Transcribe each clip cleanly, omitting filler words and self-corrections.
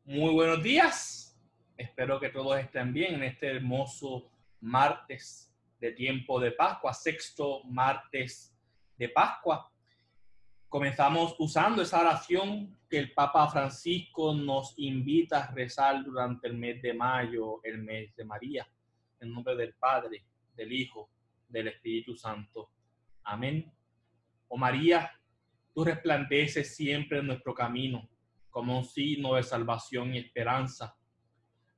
Muy buenos días. Espero que todos estén bien en este hermoso martes de tiempo de Pascua, sexto martes de Pascua. Comenzamos usando esa oración que el Papa Francisco nos invita a rezar durante el mes de mayo, el mes de María. En nombre del Padre, del Hijo, del Espíritu Santo. Amén. Oh María, tú resplandeces siempre en nuestro camino como un signo de salvación y esperanza.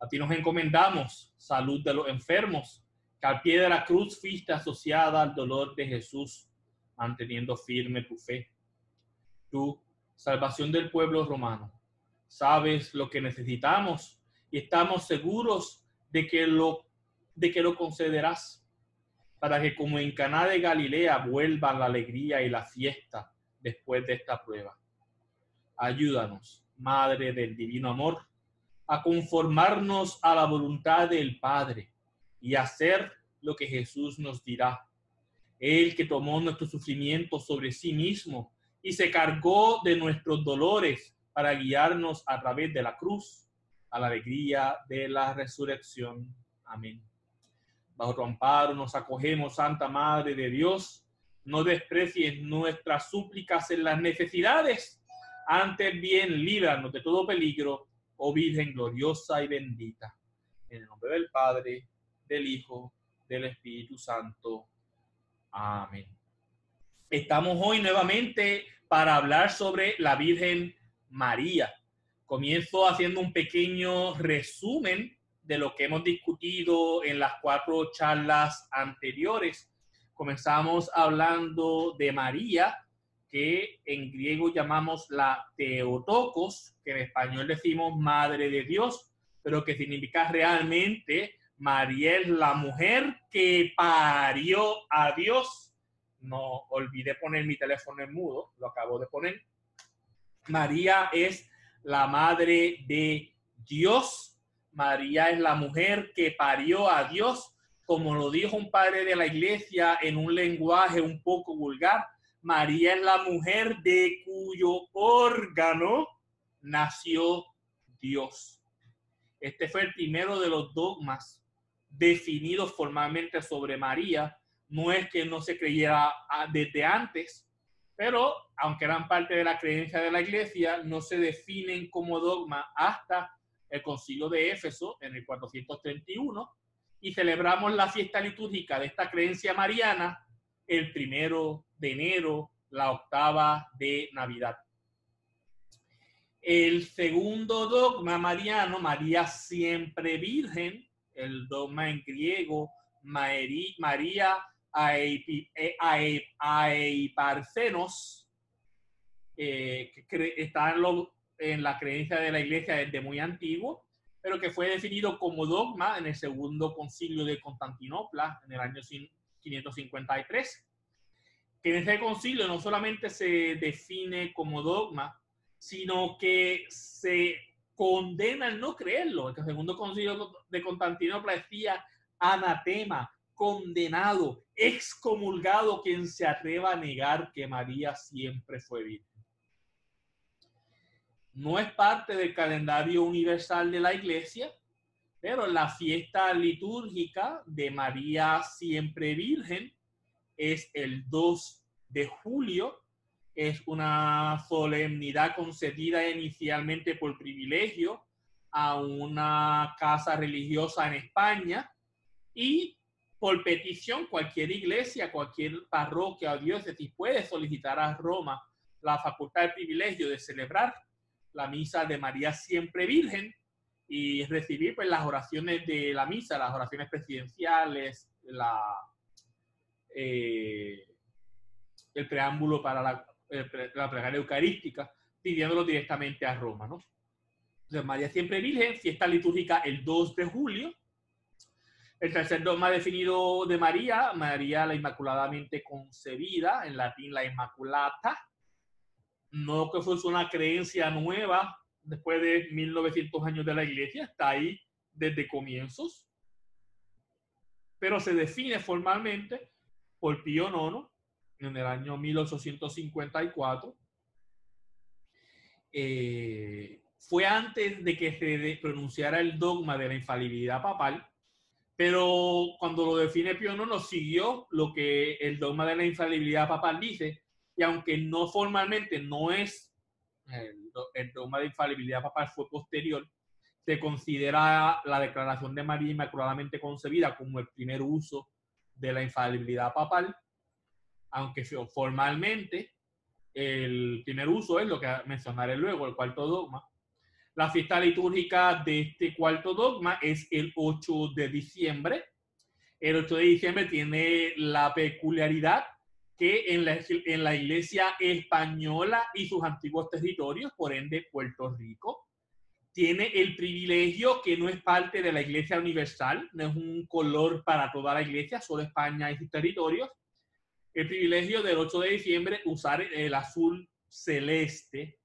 A ti nos encomendamos, salud de los enfermos, que al pie de la cruz fuiste asociada al dolor de Jesús, manteniendo firme tu fe. Tú, salvación del pueblo romano, sabes lo que necesitamos y estamos seguros de que lo concederás, para que como en Caná de Galilea vuelva la alegría y la fiesta después de esta prueba. Ayúdanos, Madre del Divino Amor, a conformarnos a la voluntad del Padre y hacer lo que Jesús nos dirá. Él que tomó nuestro sufrimiento sobre sí mismo y se cargó de nuestros dolores para guiarnos a través de la cruz a la alegría de la resurrección. Amén. Bajo tu amparo nos acogemos, Santa Madre de Dios. No desprecies nuestras súplicas en las necesidades. Antes bien, líbranos de todo peligro, oh Virgen gloriosa y bendita. En el nombre del Padre, del Hijo, del Espíritu Santo. Amén. Estamos hoy nuevamente para hablar sobre la Virgen María. Comienzo haciendo un pequeño resumen de lo que hemos discutido en las 4 charlas anteriores. Comenzamos hablando de María, que en griego llamamos la Theotokos, que en español decimos Madre de Dios, pero que significa realmente María es la mujer que parió a Dios. No olvidé poner mi teléfono en mudo, lo acabo de poner. María es la madre de Dios. María es la mujer que parió a Dios, como lo dijo un padre de la iglesia en un lenguaje un poco vulgar. María es la mujer de cuyo órgano nació Dios. Este fue el primero de los dogmas definidos formalmente sobre María. No es que no se creyera desde antes, pero aunque eran parte de la creencia de la iglesia, no se definen como dogma hasta el Concilio de Éfeso en el 431, y celebramos la fiesta litúrgica de esta creencia mariana el 1 de enero, la octava de Navidad. El segundo dogma mariano, María siempre virgen, el dogma en griego, María Aiparcenos, que está en la creencia de la iglesia desde muy antiguo, pero que fue definido como dogma en el segundo concilio de Constantinopla en el año 553. Que en ese concilio no solamente se define como dogma, sino que se condena el no creerlo. El segundo concilio de Constantinopla decía anatema, condenado, excomulgado quien se atreva a negar que María siempre fue virgen. No es parte del calendario universal de la iglesia, pero la fiesta litúrgica de María siempre virgen es el 2 de julio. Es una solemnidad concedida inicialmente por privilegio a una casa religiosa en España, y por petición cualquier iglesia, cualquier parroquia o diócesis puede solicitar a Roma la facultad del privilegio de celebrar la misa de María siempre virgen y recibir pues las oraciones de la misa, las oraciones presidenciales, el preámbulo para la plegaria eucarística, pidiéndolo directamente a Roma, ¿no? Entonces, María siempre virgen, fiesta litúrgica el 2 de julio. El tercer dogma definido de María, María la Inmaculadamente Concebida, en latín la Inmaculata. No que fuese una creencia nueva después de 1900 años de la iglesia, está ahí desde comienzos, pero se define formalmente por Pío IX en el año 1854. fue antes de que se pronunciara el dogma de la infalibilidad papal, pero cuando lo define Pío IX nos siguió lo que el dogma de la infalibilidad papal dice, y aunque no formalmente no es el dogma de infalibilidad papal fue posterior, se considera la declaración de María Inmaculadamente Concebida como el primer uso de la infalibilidad papal, aunque formalmente el primer uso es lo que mencionaré luego, el cuarto dogma. La fiesta litúrgica de este cuarto dogma es el 8 de diciembre. El 8 de diciembre tiene la peculiaridad que en la iglesia española y sus antiguos territorios, por ende Puerto Rico, tiene el privilegio que no es parte de la iglesia universal, no es un color para toda la iglesia, solo España y sus territorios. El privilegio del 8 de diciembre usar el azul celeste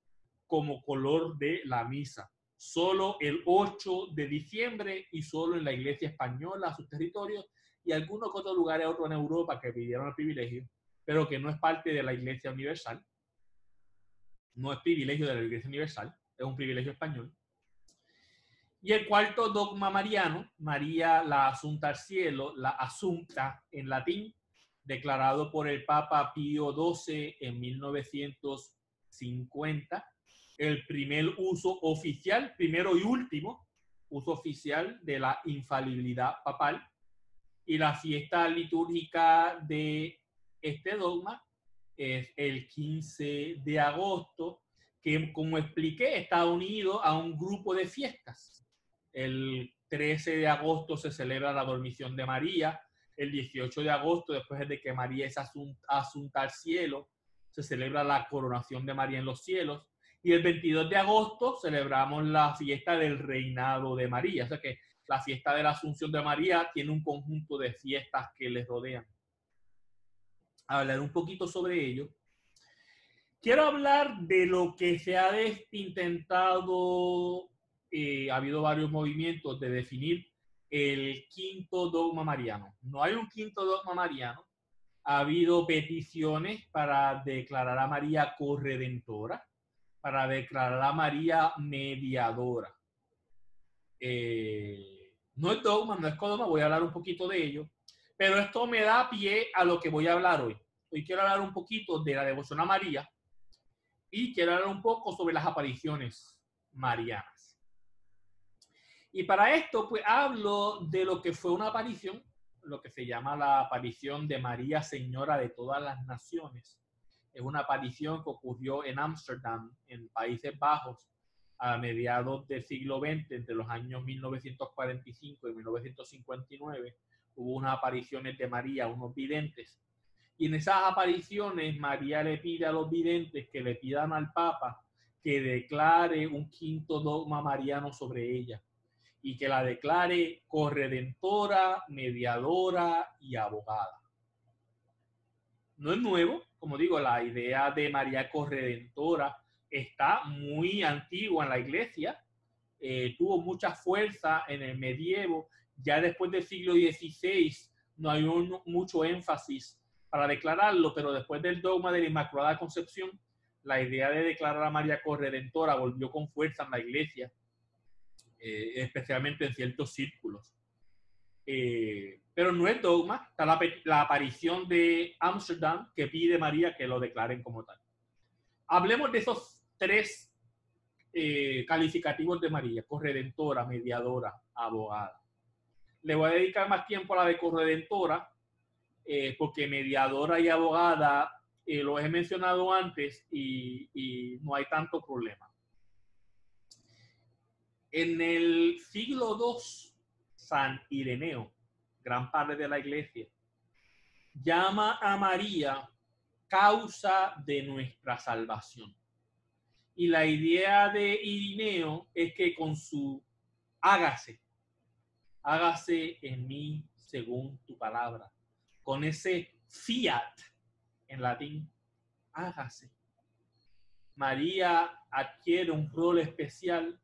como color de la misa. Solo el 8 de diciembre y solo en la iglesia española, sus territorios y algunos otros lugares, otros en Europa que pidieron el privilegio, pero que no es parte de la iglesia universal. No es privilegio de la iglesia universal, es un privilegio español. Y el cuarto dogma mariano, María la Asunta al cielo, la Asunta en latín, declarado por el Papa Pío XII en 1950, el primer uso oficial, primero y último uso oficial de la infalibilidad papal, y la fiesta litúrgica de este dogma es el 15 de agosto, que como expliqué está unido a un grupo de fiestas. El 13 de agosto se celebra la dormición de María. El 18 de agosto, después de que María es asunta al cielo, se celebra la coronación de María en los cielos. Y el 22 de agosto celebramos la fiesta del reinado de María. O sea que la fiesta de la Asunción de María tiene un conjunto de fiestas que les rodean. Hablar un poquito sobre ello. Quiero hablar de lo que se ha intentado, ha habido varios movimientos de definir el quinto dogma mariano. No hay un quinto dogma mariano. Ha habido peticiones para declarar a María corredentora, para declarar a María mediadora. No es dogma, no es codogma, voy a hablar un poquito de ello, pero esto me da pie a lo que voy a hablar hoy. Hoy quiero hablar un poquito de la devoción a María y quiero hablar un poco sobre las apariciones marianas. Y para esto, pues hablo de lo que fue una aparición, lo que se llama la aparición de María Señora de todas las naciones. Es una aparición que ocurrió en Ámsterdam, en Países Bajos, a mediados del siglo XX, entre los años 1945 y 1959, hubo unas apariciones de María, unos videntes. Y en esas apariciones, María le pide a los videntes que le pidan al Papa que declare un quinto dogma mariano sobre ella y que la declare corredentora, mediadora y abogada. No es nuevo, como digo, la idea de María corredentora está muy antigua en la iglesia, tuvo mucha fuerza en el medievo, ya después del siglo XVI no hay mucho énfasis para declararlo, pero después del dogma de la Inmaculada Concepción, la idea de declarar a María corredentora volvió con fuerza en la iglesia, especialmente en ciertos círculos. Pero no es dogma, está la aparición de Ámsterdam que pide María que lo declaren como tal. Hablemos de esos tres calificativos de María: corredentora, mediadora, abogada. Le voy a dedicar más tiempo a la de corredentora, porque mediadora y abogada lo he mencionado antes y no hay tanto problema. En el siglo II, San Ireneo, gran padre de la iglesia, llama a María causa de nuestra salvación. Y la idea de Ireneo es que con su hágase en mí según tu palabra, con ese fiat en latín, hágase, María adquiere un rol especial,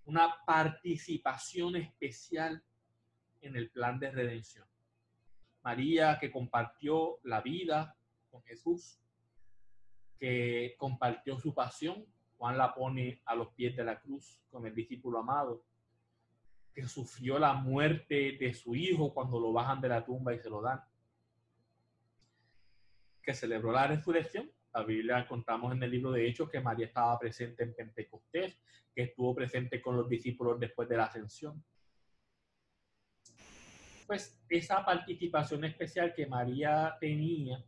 una participación especial en el plan de redención. María, que compartió la vida con Jesús, que compartió su pasión, Juan la pone a los pies de la cruz con el discípulo amado, que sufrió la muerte de su hijo cuando lo bajan de la tumba y se lo dan, que celebró la resurrección. La Biblia contamos en el libro de Hechos que María estaba presente en Pentecostés, que estuvo presente con los discípulos después de la ascensión. Pues esa participación especial que María tenía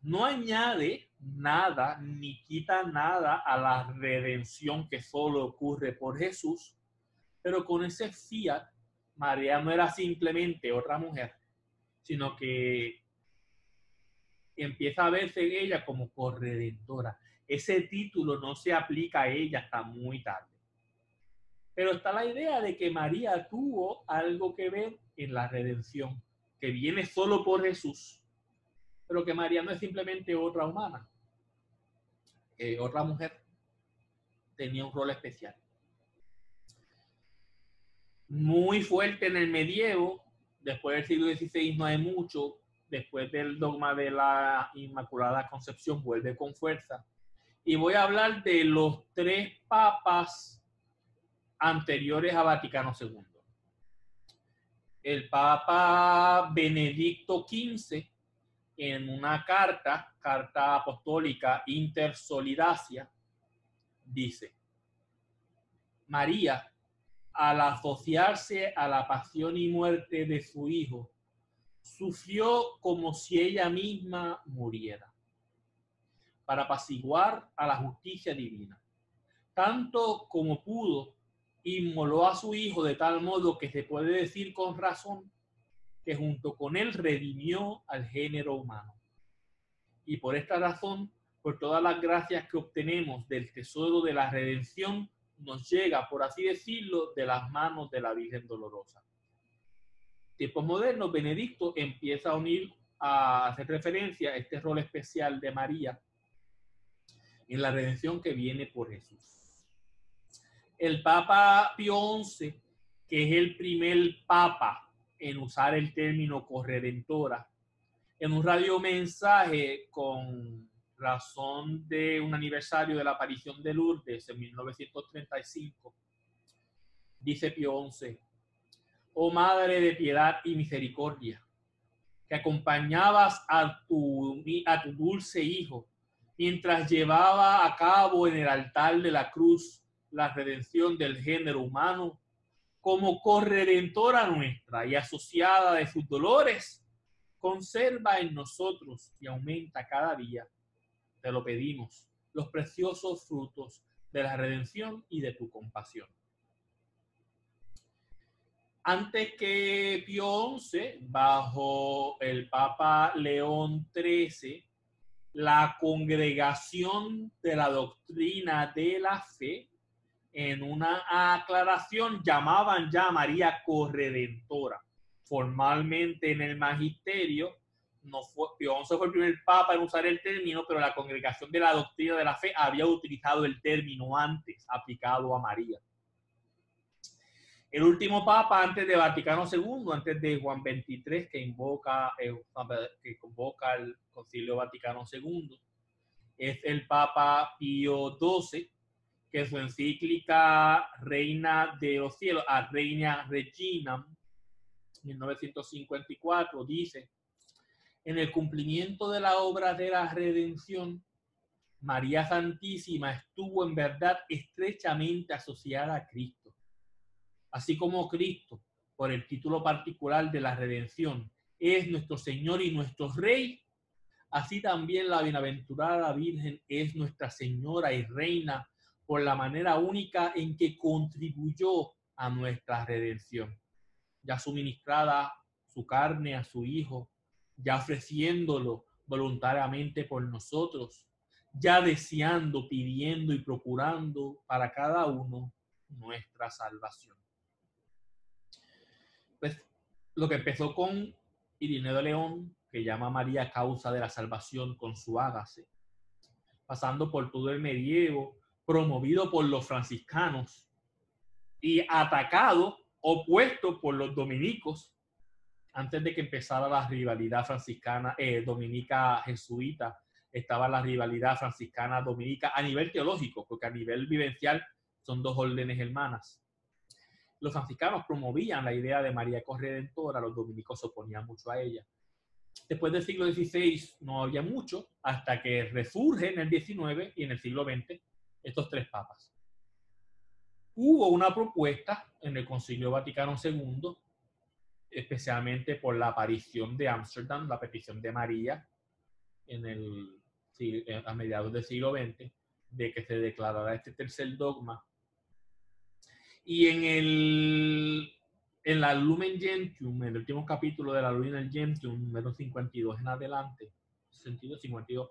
no añade nada ni quita nada a la redención que solo ocurre por Jesús, pero con ese fiat, María no era simplemente otra mujer, sino que empieza a verse en ella como corredentora. Ese título no se aplica a ella hasta muy tarde. Pero está la idea de que María tuvo algo que ver en la redención, que viene solo por Jesús, pero que María no es simplemente otra humana, otra mujer. Tenía un rol especial. Muy fuerte en el medievo, después del siglo XVI no hay mucho, después del dogma de la Inmaculada Concepción vuelve con fuerza. Y voy a hablar de los 3 papas anteriores a Vaticano II. El Papa Benedicto XV, en una carta apostólica Inter Solidacia, dice: María, al asociarse a la pasión y muerte de su hijo, sufrió como si ella misma muriera, para apaciguar a la justicia divina. Tanto como pudo, inmoló a su hijo de tal modo que se puede decir con razón que junto con él redimió al género humano. Y por esta razón, por todas las gracias que obtenemos del tesoro de la redención, nos llega, por así decirlo, de las manos de la Virgen Dolorosa. Tiempos modernos, Benedicto empieza a hacer referencia a este rol especial de María en la redención que viene por Jesús. El Papa Pío XI, que es el primer papa en usar el término corredentora, en un radiomensaje con razón de un aniversario de la aparición de Lourdes en 1935, dice Pío XI: oh Madre de piedad y misericordia, que acompañabas a tu dulce Hijo mientras llevaba a cabo en el altar de la cruz la redención del género humano, como corredentora nuestra y asociada de sus dolores, conserva en nosotros y aumenta cada día, te lo pedimos, los preciosos frutos de la redención y de tu compasión. Antes que Pío XI, bajo el Papa León XIII, la Congregación de la Doctrina de la Fe, en una aclaración, llamaban ya a María corredentora. Formalmente en el magisterio, Pío XI fue el primer papa en usar el término, pero la Congregación de la Doctrina de la Fe había utilizado el término antes, aplicado a María. El último papa antes de Vaticano II, antes de Juan XXIII, que convoca el Concilio Vaticano II, es el Papa Pío XII, que su encíclica Reina de los Cielos, a Reina Regina, 1954, dice: en el cumplimiento de la obra de la redención, María Santísima estuvo en verdad estrechamente asociada a Cristo. Así como Cristo, por el título particular de la redención, es nuestro Señor y nuestro Rey, así también la bienaventurada Virgen es nuestra Señora y Reina por la manera única en que contribuyó a nuestra redención, ya suministrada su carne a su Hijo, ya ofreciéndolo voluntariamente por nosotros, ya deseando, pidiendo y procurando para cada uno nuestra salvación. Pues lo que empezó con Irineo de León, que llama a María causa de la salvación con su hágase, pasando por todo el medievo, promovido por los franciscanos y atacado, opuesto por los dominicos, antes de que empezara la rivalidad franciscana, dominica jesuita estaba la rivalidad franciscana-dominica a nivel teológico, porque a nivel vivencial son dos órdenes hermanas. Los franciscanos promovían la idea de María Corredentora, los dominicos se oponían mucho a ella. Después del siglo XVI no había mucho, hasta que resurge en el XIX y en el siglo XX estos tres papas. Hubo una propuesta en el Concilio Vaticano II, especialmente por la aparición de Ámsterdam, la petición de María a mediados del siglo XX, de que se declarara este tercer dogma. Y en la Lumen Gentium, en el último capítulo de la Lumen Gentium, número 52 en adelante, sentido 52,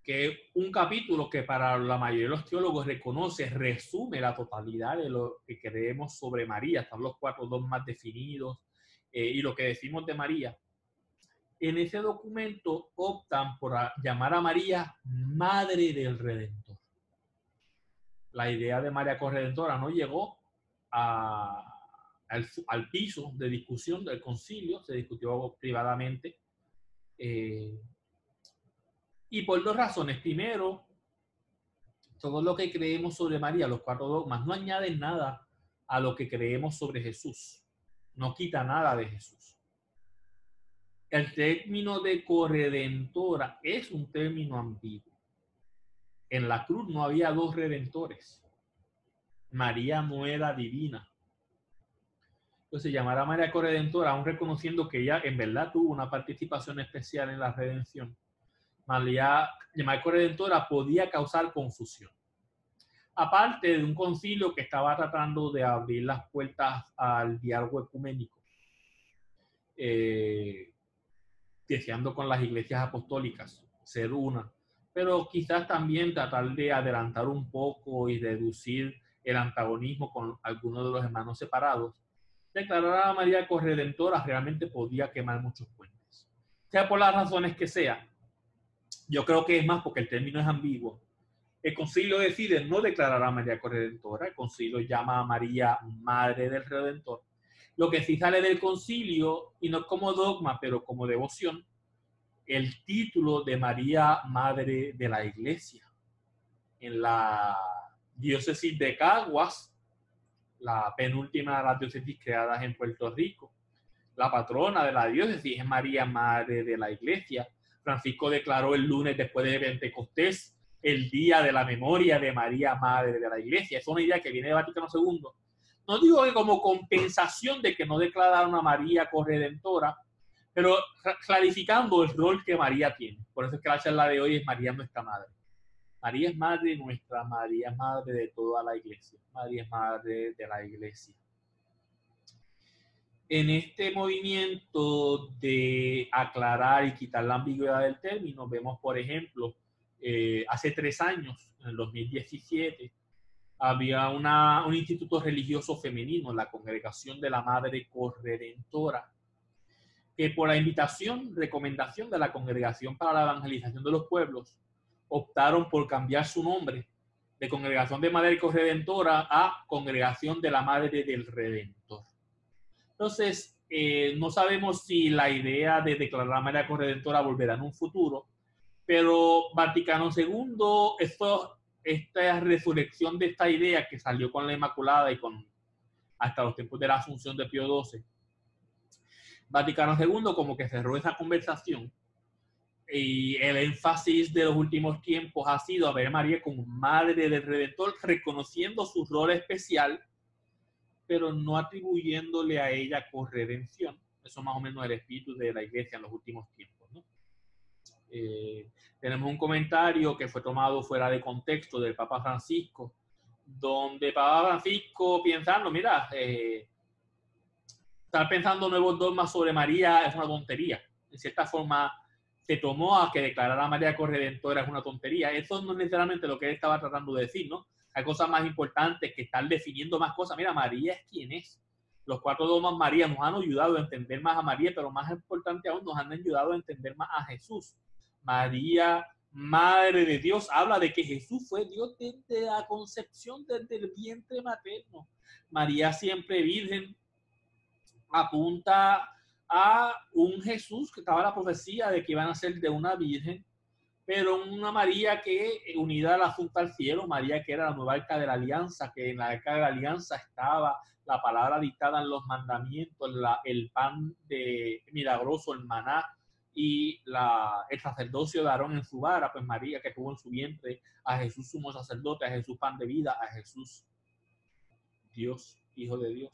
que es un capítulo que para la mayoría de los teólogos resume la totalidad de lo que creemos sobre María. Están los cuatro dogmas definidos y lo que decimos de María. En ese documento optan por llamar a María Madre del Redentor. La idea de María Corredentora no llegó al piso de discusión del concilio, se discutió privadamente. Y por dos razones. Primero, todo lo que creemos sobre María, los cuatro dogmas, no añaden nada a lo que creemos sobre Jesús. No quita nada de Jesús. El término de corredentora es un término ambiguo. En la cruz no había dos redentores. María no era divina. Entonces, llamar a María corredentora, aún reconociendo que ella en verdad tuvo una participación especial en la redención, María, llamar corredentora podía causar confusión. Aparte de un concilio que estaba tratando de abrir las puertas al diálogo ecuménico, deseando con las iglesias apostólicas ser una, pero quizás también tratar de adelantar un poco y reducir el antagonismo con algunos de los hermanos separados. Declarar a María corredentora realmente podía quemar muchos puentes. Sea por las razones que sea, yo creo que es más porque el término es ambiguo. El concilio decide no declarar a María corredentora, el concilio llama a María Madre del Redentor. Lo que sí sale del concilio, y no como dogma, pero como devoción, el título de María Madre de la Iglesia. En la diócesis de Caguas, la penúltima de las diócesis creadas en Puerto Rico, la patrona de la diócesis es María Madre de la Iglesia. Francisco declaró el lunes después de Pentecostés el día de la memoria de María Madre de la Iglesia. Es una idea que viene de Vaticano II. No digo que como compensación de que no declararon a María corredentora, pero clarificando el rol que María tiene. Por eso es que la charla de hoy es María nuestra Madre. María es Madre nuestra, María es Madre de toda la Iglesia. María es Madre de la Iglesia. En este movimiento de aclarar y quitar la ambigüedad del término, vemos, por ejemplo, hace 3 años, en el 2017, había un instituto religioso femenino, la Congregación de la Madre Corredentora, que por la recomendación de la Congregación para la Evangelización de los Pueblos, optaron por cambiar su nombre de Congregación de Madre Corredentora a Congregación de la Madre del Redentor. Entonces, no sabemos si la idea de declarar a María Corredentora volverá en un futuro, pero Vaticano II, esta resurrección de esta idea que salió con la Inmaculada y hasta los tiempos de la Asunción de Pío XII, Vaticano II como que cerró esa conversación y el énfasis de los últimos tiempos ha sido a ver a María como Madre del Redentor, reconociendo su rol especial, pero no atribuyéndole a ella corredención. Eso más o menos es el espíritu de la Iglesia en los últimos tiempos, ¿no? Tenemos un comentario que fue tomado fuera de contexto del Papa Francisco, donde Papa Francisco pensando, mira, estar pensando nuevos dogmas sobre María es una tontería. En cierta forma, se tomó a que declarar a María corredentora es una tontería. Eso no es necesariamente lo que él estaba tratando de decir, ¿no? Hay cosas más importantes que estar definiendo más cosas. Mira, María es quien es. Los 4 dogmas María nos han ayudado a entender más a María, pero más importante aún, nos han ayudado a entender más a Jesús. María, Madre de Dios, habla de que Jesús fue Dios desde la concepción, desde el vientre materno. María siempre virgen apunta a un Jesús que estaba la profecía de que iban a ser de una virgen, pero una María que unida a la Asunta al cielo, María que era la nueva arca de la alianza, que en la arca de la alianza estaba la palabra dictada en los mandamientos, el pan milagroso, el maná, y el sacerdocio de Aarón en su vara, pues María que tuvo en su vientre a Jesús sumo sacerdote, a Jesús pan de vida, a Jesús Dios, Hijo de Dios.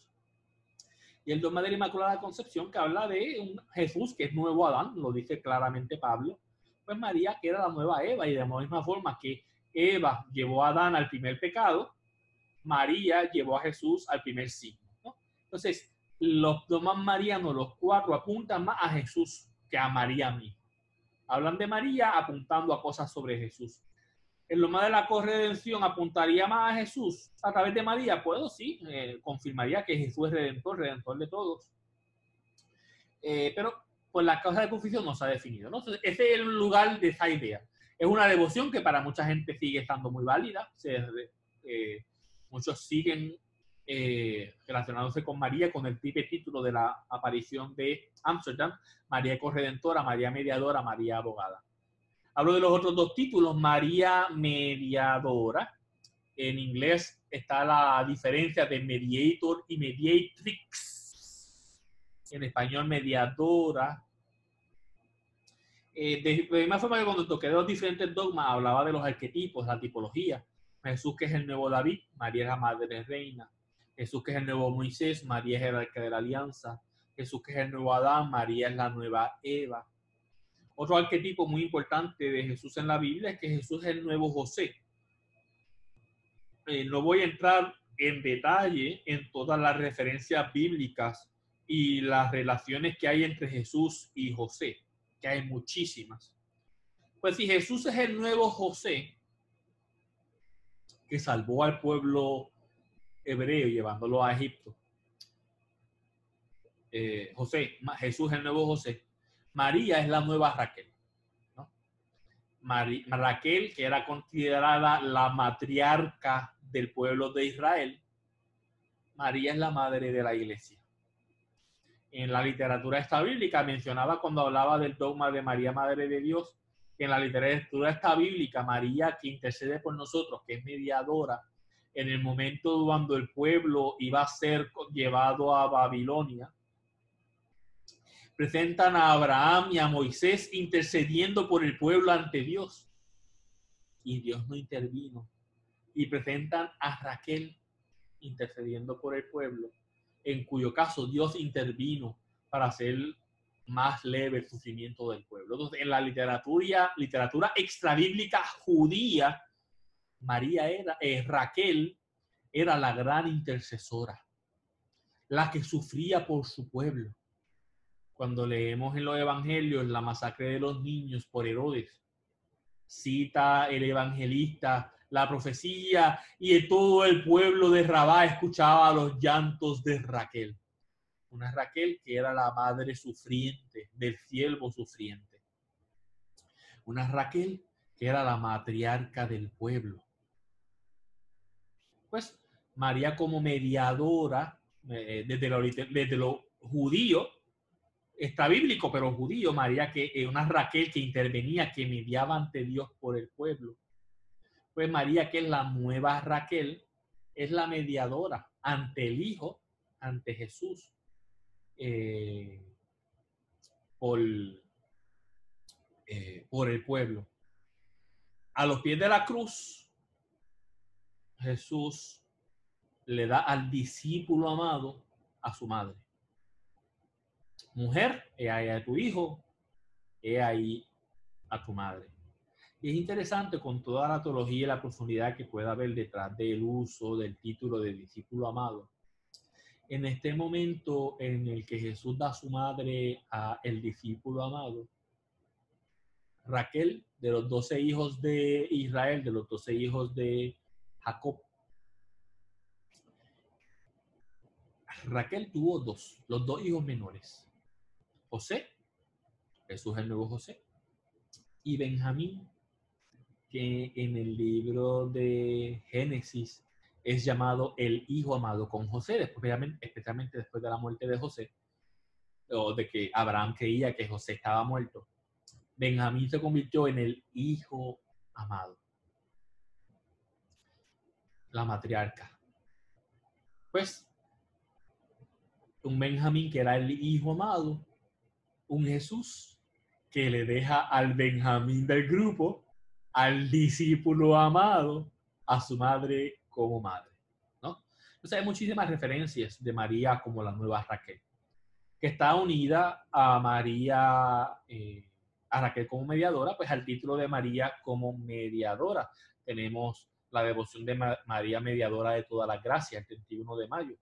Y el dogma de la Inmaculada Concepción, que habla de un Jesús que es nuevo Adán, lo dice claramente Pablo, pues María que era la nueva Eva, y de la misma forma que Eva llevó a Adán al primer pecado, María llevó a Jesús al primer signo, ¿no? Entonces, los dogmas marianos, los cuatro, apuntan más a Jesús que a María misma. Hablan de María apuntando a cosas sobre Jesús. El dogma de la corredención apuntaría más a Jesús a través de María. Puedo, sí, confirmaría que Jesús es redentor de todos. Pero pues la causa de confusión no se ha definido, ¿no? Entonces, ese es el lugar de esa idea. Es una devoción que para mucha gente sigue estando muy válida. Muchos siguen relacionándose con María, con el título de la aparición de Ámsterdam: María Corredentora, María Mediadora, María Abogada. Hablo de los otros dos títulos: María Mediadora. En inglés está la diferencia de mediator y mediatrix. En español, mediadora. De la misma forma que cuando toqué los diferentes dogmas hablaba de los arquetipos, la tipología. Jesús que es el nuevo David, María es la madre reina. Jesús que es el nuevo Moisés, María es el arca de la alianza. Jesús que es el nuevo Adán, María es la nueva Eva. Otro arquetipo muy importante de Jesús en la Biblia es que Jesús es el nuevo José. No voy a entrar en detalle en todas las referencias bíblicas y las relaciones que hay entre Jesús y José, que hay muchísimas. Pues si Jesús es el nuevo José, que salvó al pueblo hebreo llevándolo a Egipto, Jesús es el nuevo José, María es la nueva Raquel, ¿no? Raquel, que era considerada la matriarca del pueblo de Israel, María es la madre de la iglesia. En la literatura esta bíblica mencionaba, cuando hablaba del dogma de María, Madre de Dios, que en la literatura esta bíblica, María, que intercede por nosotros, que es mediadora, en el momento cuando el pueblo iba a ser llevado a Babilonia, presentan a Abraham y a Moisés intercediendo por el pueblo ante Dios, y Dios no intervino. Y presentan a Raquel intercediendo por el pueblo, en cuyo caso Dios intervino para hacer más leve el sufrimiento del pueblo. Entonces, en la literatura extrabíblica judía, Raquel era la gran intercesora, la que sufría por su pueblo. Cuando leemos en los evangelios la masacre de los niños por Herodes, cita el evangelista la profecía, y todo el pueblo de Rabá escuchaba los llantos de Raquel. Una Raquel que era la madre sufriente del siervo sufriente. Una Raquel que era la matriarca del pueblo. Pues María, como mediadora, desde lo judío, está bíblico, pero judío, María, que una Raquel que intervenía, que mediaba ante Dios por el pueblo. Pues María, que es la nueva Raquel, es la mediadora ante el Hijo, ante Jesús, por el pueblo. A los pies de la cruz, Jesús le da al discípulo amado a su madre. Mujer, he ahí a tu hijo, he ahí a tu madre. Y es interesante, con toda la teología y la profundidad que pueda haber detrás del uso del título de discípulo amado, en este momento en el que Jesús da a su madre a el discípulo amado, Raquel, de los 12 hijos de Israel, de los 12 hijos de Jacob, Raquel tuvo los dos hijos menores: José, Jesús el nuevo José, y Benjamín, que en el libro de Génesis es llamado el hijo amado con José, especialmente después de la muerte de José. o de que Abraham creía que José estaba muerto, Benjamín se convirtió en el hijo amado, la matriarca. Pues un Benjamín que era el hijo amado, un Jesús que le deja al Benjamín del grupo, al discípulo amado, a su madre como madre, ¿no? Entonces hay muchísimas referencias de María como la nueva Raquel, que está unida a María, a Raquel como mediadora, pues al título de María como mediadora. Tenemos la devoción de María mediadora de todas las gracias, el 31 de mayo.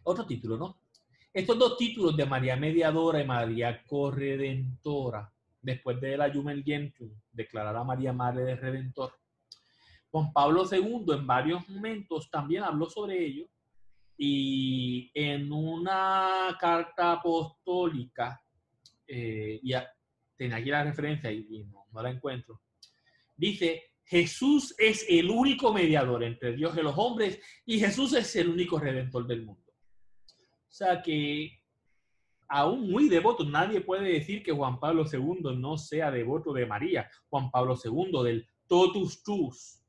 Otro título, ¿no? Estos dos títulos de María Mediadora y María Corredentora, después de la Lumen Gentium, declarar a María Madre del Redentor, Juan Pablo II en varios momentos también habló sobre ello, y en una carta apostólica, tenía aquí la referencia y no la encuentro, dice: Jesús es el único mediador entre Dios y los hombres, y Jesús es el único redentor del mundo. O sea que, aún muy devoto, nadie puede decir que Juan Pablo II no sea devoto de María. Juan Pablo II, del Totus Tuus,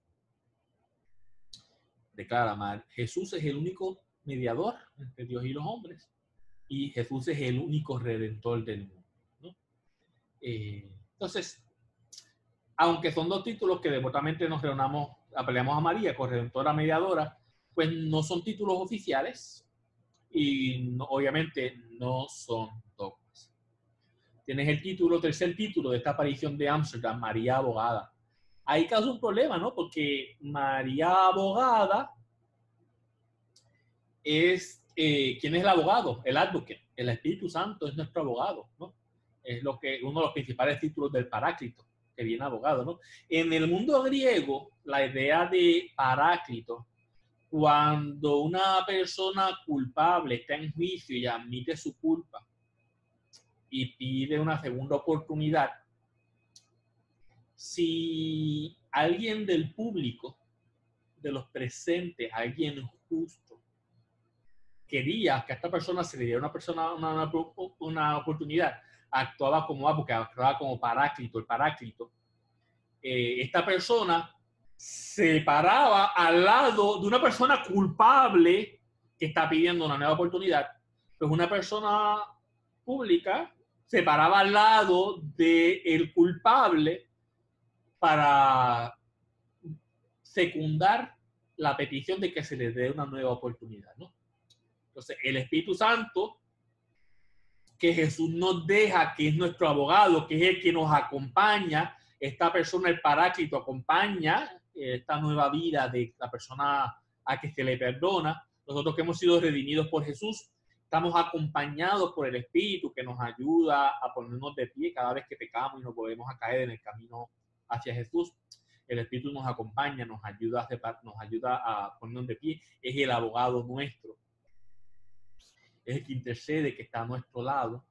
declara: Jesús es el único mediador entre Dios y los hombres, y Jesús es el único redentor del mundo, ¿no? Entonces, aunque son dos títulos que devotamente nos reunamos, apelamos a María, corredentora, mediadora, pues no son títulos oficiales y no, obviamente no son dogmas. Tienes el título, tercer título de esta aparición de Ámsterdam, María Abogada. Ahí causa un problema, ¿no? Porque María Abogada es, ¿quién es el abogado? El advocate. El Espíritu Santo es nuestro abogado, ¿no? Es uno de los principales títulos del Paráclito, que viene abogado, ¿no? En el mundo griego, la idea de Paráclito, cuando una persona culpable está en juicio y admite su culpa y pide una segunda oportunidad, si alguien del público, de los presentes, alguien justo, quería que a esta persona se le diera una oportunidad, actuaba como abogado, actuaba como paráclito, el paráclito, esta persona se paraba al lado de una persona culpable que está pidiendo una nueva oportunidad. Pues una persona pública se paraba al lado del culpable para secundar la petición de que se le dé una nueva oportunidad, ¿no? Entonces, el Espíritu Santo, que Jesús nos deja, que es nuestro abogado, que es el que nos acompaña, esta persona, el Paráclito, acompaña esta nueva vida de la persona a que se le perdona. Nosotros que hemos sido redimidos por Jesús, estamos acompañados por el Espíritu que nos ayuda a ponernos de pie cada vez que pecamos y nos volvemos a caer en el camino hacia Jesús. El Espíritu nos acompaña, nos ayuda a ponernos de pie. Es el abogado nuestro. Es el que intercede, que está a nuestro lado.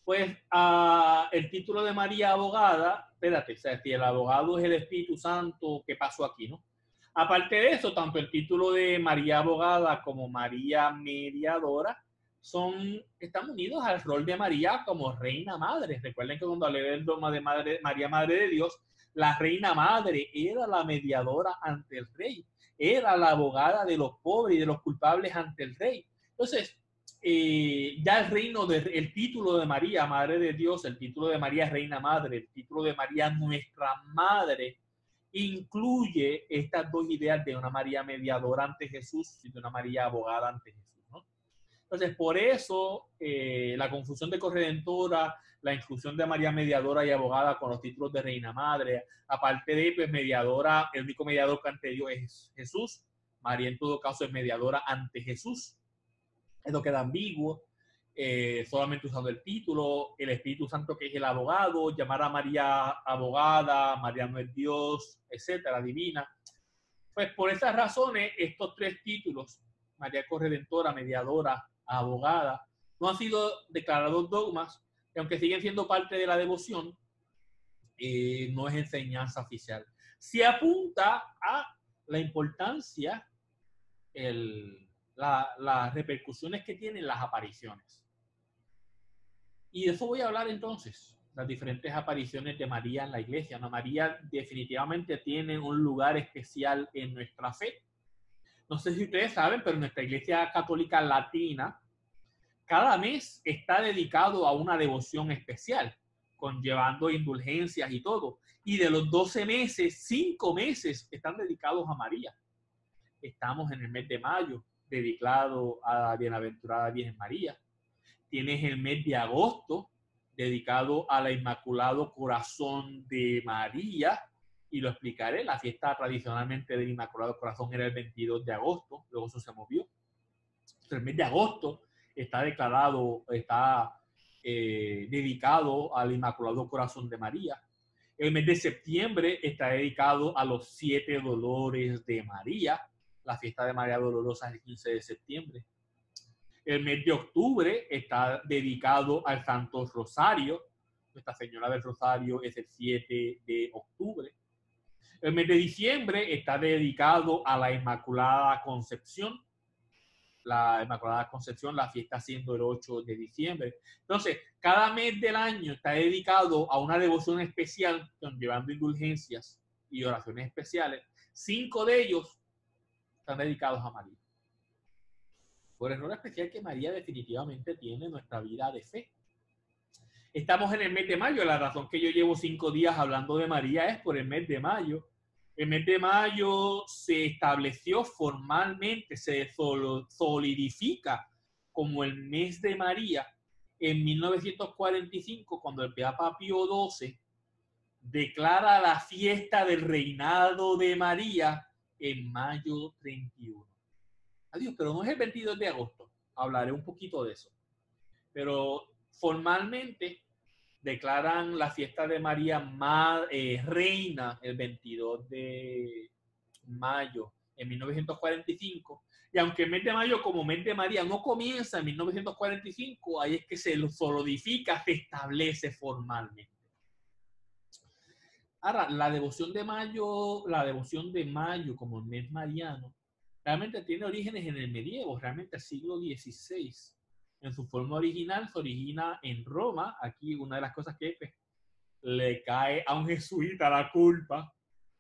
Pues el título de María Abogada, espérate, o sea, si el abogado es el Espíritu Santo, ¿qué pasó aquí, no? Aparte de eso, tanto el título de María Abogada como María Mediadora están unidos al rol de María como Reina Madre. Recuerden que cuando hablé del dogma de María Madre de Dios, la Reina Madre era la mediadora ante el Rey, era la abogada de los pobres y de los culpables ante el Rey. Entonces, ya el título de María, Madre de Dios, el título de María Reina Madre, el título de María Nuestra Madre, incluye estas dos ideas de una María mediadora ante Jesús y de una María abogada ante Jesús, ¿no? Entonces, por eso la confusión de corredentora, la inclusión de María mediadora y abogada con los títulos de Reina Madre, aparte de, pues, mediadora, el único mediador que ante Dios es Jesús. María en todo caso es mediadora ante Jesús. Eso queda ambiguo, solamente usando el título, el Espíritu Santo que es el abogado, llamar a María abogada, María no es Dios, etcétera, divina. Pues por esas razones, estos tres títulos, María Corredentora, mediadora, abogada, no han sido declarados dogmas, y aunque siguen siendo parte de la devoción, no es enseñanza oficial. Se apunta a la importancia, las repercusiones que tienen las apariciones. Y de eso voy a hablar entonces, las diferentes apariciones de María en la iglesia. ¿No? María definitivamente tiene un lugar especial en nuestra fe. No sé si ustedes saben, pero nuestra iglesia católica latina, cada mes está dedicado a una devoción especial, conllevando indulgencias y todo. Y de los 12 meses, 5 meses están dedicados a María. Estamos en el mes de mayo, dedicado a la bienaventurada Virgen María. Tienes el mes de agosto, dedicado al Inmaculado Corazón de María, y lo explicaré. La fiesta tradicionalmente del Inmaculado Corazón era el 22 de agosto, luego eso se movió. Entonces, el mes de agosto está declarado, está dedicado al Inmaculado Corazón de María. El mes de septiembre está dedicado a los 7 dolores de María. La fiesta de María Dolorosa es el 15 de septiembre. El mes de octubre está dedicado al Santo Rosario. Nuestra Señora del Rosario es el 7 de octubre. El mes de diciembre está dedicado a la Inmaculada Concepción. La Inmaculada Concepción, la fiesta siendo el 8 de diciembre. Entonces, cada mes del año está dedicado a una devoción especial, llevando indulgencias y oraciones especiales. 5 de ellos están dedicados a María. Por el rol especial que María definitivamente tiene en nuestra vida de fe. Estamos en el mes de mayo. La razón que yo llevo 5 días hablando de María es por el mes de mayo. El mes de mayo se estableció formalmente, se solidifica como el mes de María en 1945, cuando el Papa Pío XII declara la fiesta del reinado de María en mayo 31. Adiós, pero no es el 22 de agosto. Hablaré un poquito de eso. Pero formalmente declaran la fiesta de María reina el 22 de mayo en 1945. Y aunque el mes de mayo como mes de María no comienza en 1945, ahí es que se lo solidifica, se establece formalmente. Ahora, la devoción de mayo como el mes mariano, realmente tiene orígenes en el medievo, realmente el siglo XVI. En su forma original se origina en Roma. Aquí una de las cosas que le cae a un jesuita la culpa,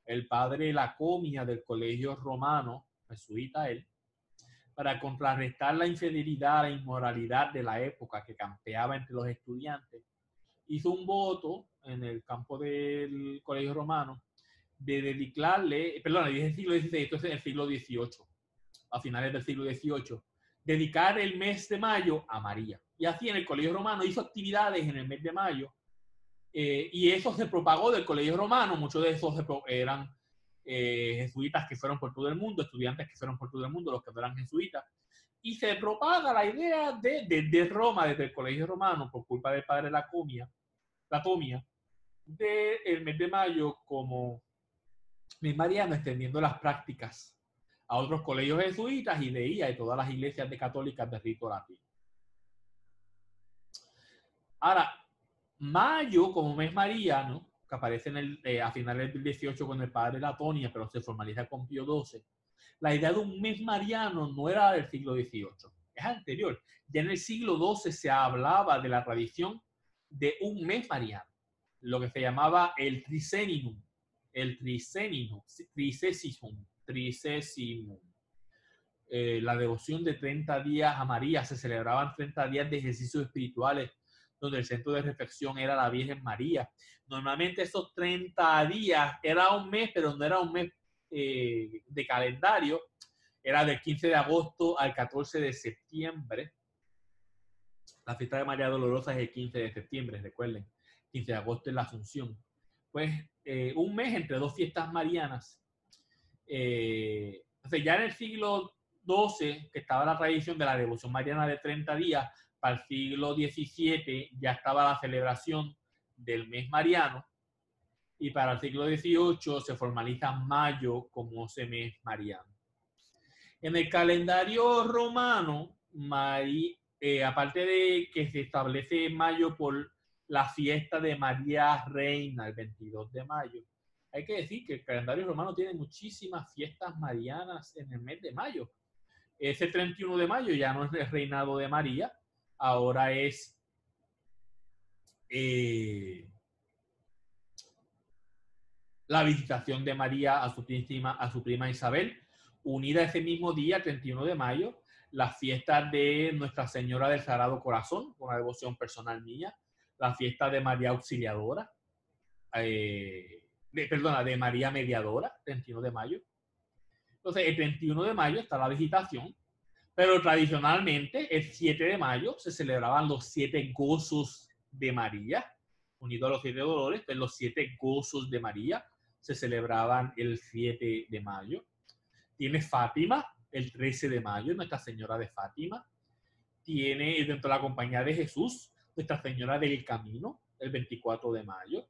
el padre Lacomia del colegio romano, jesuita él, para contrarrestar la infidelidad, la inmoralidad de la época que campeaba entre los estudiantes, hizo un voto en el campo del colegio romano de dedicarle, perdón, dije el siglo XVI, esto es el siglo XVIII, a finales del siglo XVIII, dedicar el mes de mayo a María. Y así en el colegio romano hizo actividades en el mes de mayo, y eso se propagó del colegio romano. Muchos de esos eran jesuitas que fueron por todo el mundo, estudiantes que fueron por todo el mundo, los que no eran jesuitas. Y se propaga la idea de Roma, desde el colegio romano, por culpa del padre Lacomia, del mes de mayo como mes mariano, extendiendo las prácticas a otros colegios jesuitas y de IA y todas las iglesias de católicas de rito latino. Ahora, mayo como mes mariano, que aparece a finales del 18 con el padre Latonia, pero se formaliza con Pío XII, la idea de un mes mariano no era del siglo XVIII, es anterior. Ya en el siglo XII se hablaba de la tradición de un mes mariano, lo que se llamaba el triceninum, tricessimum. La devoción de 30 días a María. Se celebraban 30 días de ejercicios espirituales donde el centro de reflexión era la Virgen María. Normalmente esos 30 días era un mes, pero no era un mes de calendario. Era del 15 de agosto al 14 de septiembre. La fiesta de María Dolorosa es el 15 de septiembre, recuerden. 15 de agosto es la Asunción. Pues un mes entre dos fiestas marianas. Entonces ya en el siglo XII, que estaba la tradición de la devoción mariana de 30 días, para el siglo XVII ya estaba la celebración del mes mariano, y para el siglo XVIII se formaliza mayo como ese mes mariano. En el calendario romano, aparte de que se establece mayo por la fiesta de María Reina, el 22 de mayo, hay que decir que el calendario romano tiene muchísimas fiestas marianas en el mes de mayo. Ese 31 de mayo ya no es el reinado de María, ahora es la visitación de María a su prima Isabel, unida ese mismo día, 31 de mayo, las fiestas de Nuestra Señora del Sagrado Corazón, una devoción personal mía, la fiesta de María Auxiliadora, de María Mediadora, 31 de mayo. Entonces, el 31 de mayo está la visitación, pero tradicionalmente el 7 de mayo se celebraban los 7 gozos de María, unidos a los 7 dolores, pues los 7 gozos de María se celebraban el 7 de mayo. Tiene Fátima el 13 de mayo, Nuestra Señora de Fátima. Tiene dentro de la Compañía de Jesús, Nuestra Señora del Camino, el 24 de mayo.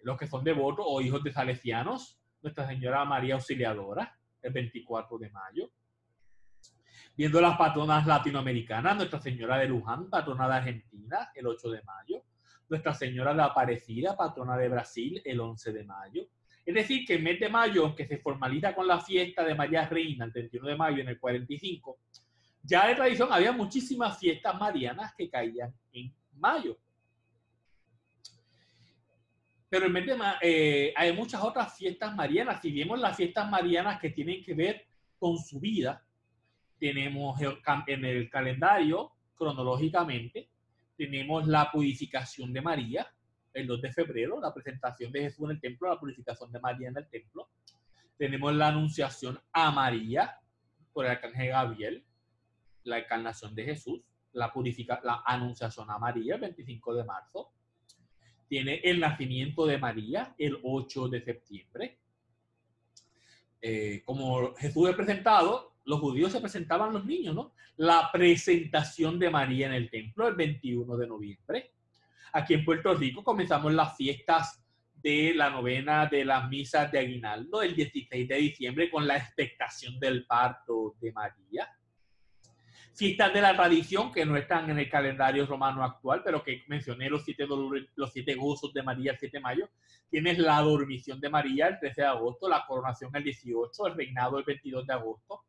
Los que son devotos o hijos de salesianos, Nuestra Señora María Auxiliadora, el 24 de mayo. Viendo las patronas latinoamericanas, Nuestra Señora de Luján, patrona de Argentina, el 8 de mayo. Nuestra Señora de Aparecida, patrona de Brasil, el 11 de mayo. Es decir, que el mes de mayo, que se formaliza con la fiesta de María Reina, el 31 de mayo en el 45, ya de tradición había muchísimas fiestas marianas que caían en mayo. Pero en vez de hay muchas otras fiestas marianas. Si vemos las fiestas marianas que tienen que ver con su vida, tenemos en el calendario, cronológicamente, tenemos la purificación de María, el 2 de febrero, la presentación de Jesús en el templo, la purificación de María en el templo. Tenemos la anunciación a María por el arcángel Gabriel, la encarnación de Jesús, la anunciación a María el 25 de marzo. Tiene el nacimiento de María el 8 de septiembre. Como Jesús es presentado, los judíos se presentaban los niños, ¿no? La presentación de María en el templo el 21 de noviembre. Aquí en Puerto Rico comenzamos las fiestas de la novena de las misas de Aguinaldo el 16 de diciembre con la expectación del parto de María. Fiestas de la tradición que no están en el calendario romano actual, pero que mencioné los 7 gozos de María el 7 de mayo. Tienes la dormición de María el 13 de agosto, la coronación el 18, el reinado el 22 de agosto.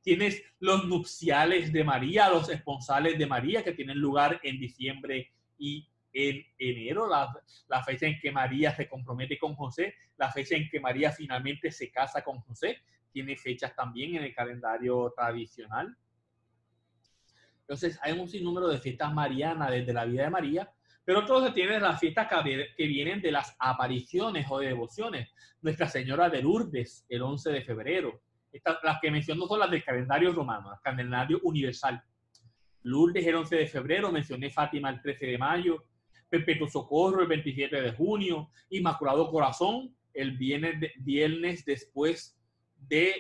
Tienes los nupciales de María, los esponsales de María, que tienen lugar en diciembre y en enero, la fecha en que María se compromete con José, la fecha en que María finalmente se casa con José. Tiene fechas también en el calendario tradicional. Entonces, hay un sinnúmero de fiestas marianas desde la vida de María, pero todos tienen las fiestas que vienen de las apariciones o de devociones. Nuestra Señora de Lourdes, el 11 de febrero. Las que menciono son las del calendario romano, el calendario universal. Lourdes el 11 de febrero, mencioné Fátima el 13 de mayo, Perpetuo Socorro el 27 de junio, Inmaculado Corazón el viernes después de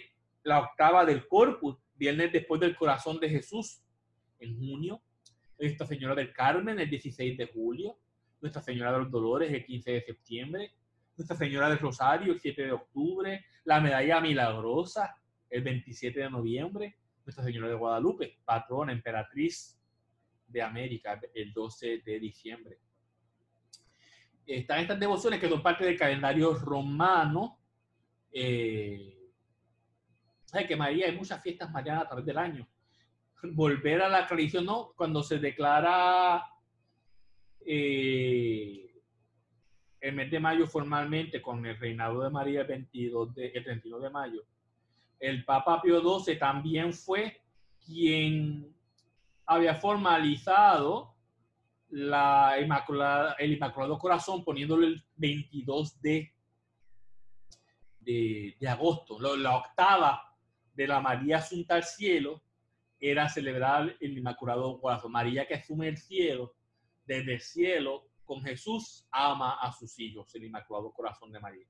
la octava del Corpus, viernes después del Corazón de Jesús, en junio. Nuestra Señora del Carmen el 16 de julio, Nuestra Señora de los Dolores el 15 de septiembre, Nuestra Señora del Rosario el 7 de octubre, la Medalla Milagrosa el 27 de noviembre, Nuestra Señora de Guadalupe, patrona, emperatriz de América, el 12 de diciembre. Están estas devociones que son parte del calendario romano. Hay que María, hay muchas fiestas marianas a través del año. Volver a la tradición, ¿no? Cuando se declara el mes de mayo formalmente con el reinado de María el 31 de mayo, el Papa Pío XII también fue quien había formalizado el Inmaculado Corazón poniéndole el 22 de agosto. La octava de la María Asunta al Cielo era celebrar el Inmaculado Corazón. María que asume el cielo, desde el cielo, con Jesús, ama a sus hijos, el Inmaculado Corazón de María.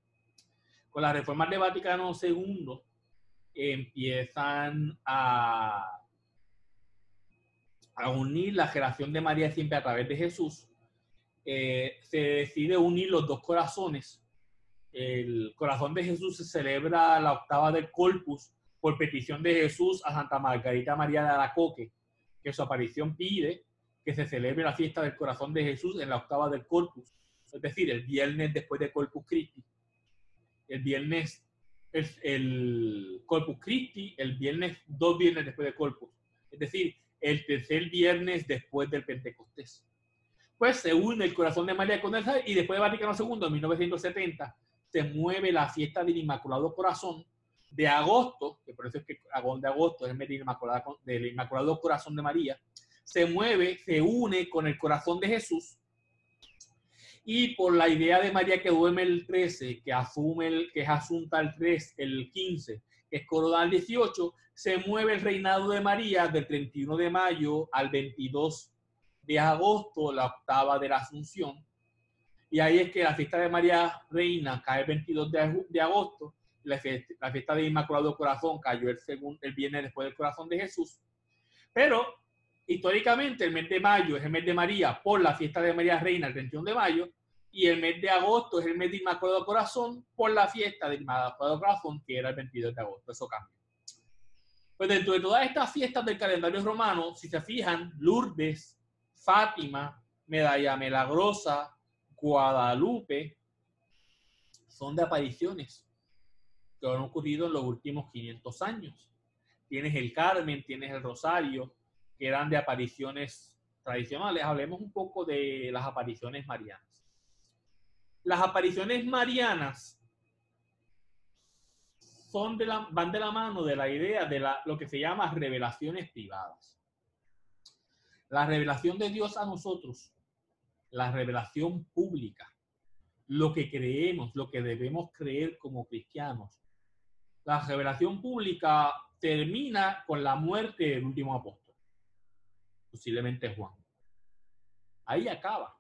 Con las reformas de Vaticano II, empiezan a unir la generación de María siempre a través de Jesús. Se decide unir los dos corazones. El corazón de Jesús se celebra la octava del Corpus por petición de Jesús a Santa Margarita María de Alacoque, que su aparición pide que se celebre la fiesta del corazón de Jesús en la octava del Corpus, es decir, el viernes después de Corpus Christi. El viernes, el Corpus Christi, el viernes, 2 viernes después de Corpus, es decir, el tercer viernes después del Pentecostés. pues se une el corazón de María con el Rosario, y después de Vaticano II, en 1970, se mueve la fiesta del Inmaculado Corazón de agosto, que por eso es que de agosto es el mes del Inmaculado Corazón de María, se mueve, se une con el corazón de Jesús, y por la idea de María que duerme el 13, que es Asunta el 3, el 15, que es Corona el 18, se mueve el reinado de María del 31 de mayo al 22 de agosto, la octava de la Asunción. Y ahí es que la fiesta de María Reina cae el 22 de agosto, la fiesta del Inmaculado Corazón cayó el viernes después del Corazón de Jesús. Pero históricamente el mes de mayo es el mes de María por la fiesta de María Reina el 31 de mayo, y el mes de agosto es el mes de Inmaculado Corazón por la fiesta del Inmaculado Corazón, que era el 22 de agosto. Eso cambia. Pues dentro de todas estas fiestas del calendario romano, si se fijan, Lourdes, Fátima, Medalla Milagrosa, Guadalupe, son de apariciones que han ocurrido en los últimos 500 años. Tienes el Carmen, tienes el Rosario, que eran de apariciones tradicionales. Hablemos un poco de las apariciones marianas. Las apariciones marianas van de la mano de la idea de lo que se llama revelaciones privadas. La revelación de Dios a nosotros, la revelación pública, lo que creemos, lo que debemos creer como cristianos. La revelación pública termina con la muerte del último apóstol, posiblemente Juan. Ahí acaba.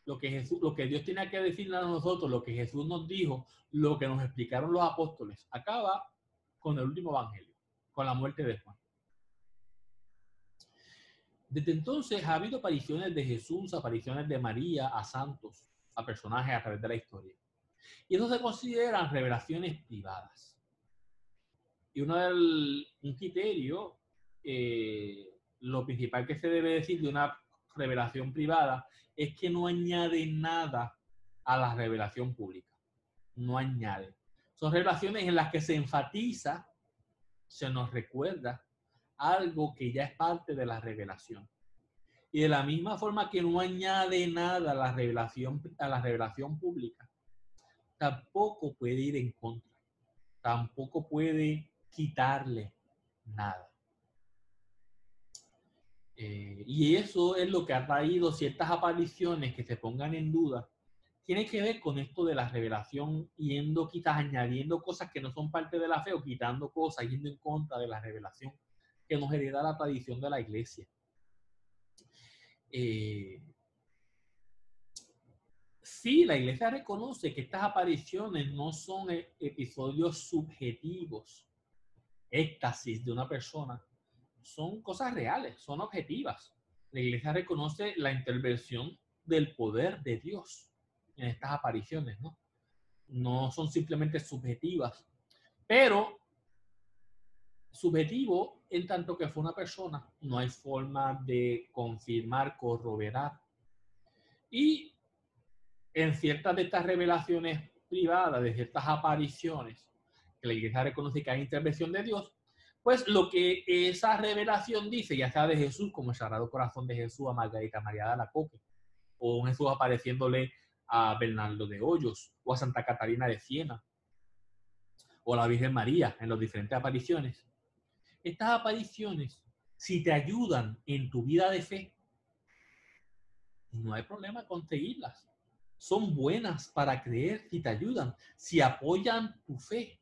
Lo que Dios tiene que decirle a nosotros, lo que Jesús nos dijo, lo que nos explicaron los apóstoles, acaba con el último evangelio, con la muerte de Juan. Desde entonces ha habido apariciones de Jesús, apariciones de María a santos, a personajes a través de la historia. Y eso se consideran revelaciones privadas. Y un criterio, lo principal que se debe decir de una revelación privada es que no añade nada a la revelación pública. No añade. Son revelaciones en las que se enfatiza, se nos recuerda algo que ya es parte de la revelación. Y de la misma forma que no añade nada a la revelación pública, tampoco puede ir en contra, tampoco puede quitarle nada. Y eso es lo que ha traído ciertas apariciones que se pongan en duda. Tiene que ver con esto de la revelación, quizás añadiendo cosas que no son parte de la fe, o quitando cosas, yendo en contra de la revelación que nos hereda la tradición de la iglesia. Sí, la iglesia reconoce que estas apariciones no son episodios subjetivos, éxtasis de una persona, son cosas reales, son objetivas. La iglesia reconoce la intervención del poder de Dios en estas apariciones, ¿no? No son simplemente subjetivas, pero subjetivo en tanto que fue una persona, no hay forma de confirmar, corroborar. Y en ciertas de estas revelaciones privadas, de ciertas apariciones, que la iglesia reconoce que hay intervención de Dios, pues lo que esa revelación dice, ya sea de Jesús, como el Sagrado Corazón de Jesús a Margarita María de Alacoque, o un Jesús apareciéndole a Bernardo de Hoyos, o a Santa Catarina de Siena, o a la Virgen María en las diferentes apariciones. Estas apariciones, si te ayudan en tu vida de fe, no hay problema con seguirlas. Son buenas para creer si te ayudan, si apoyan tu fe.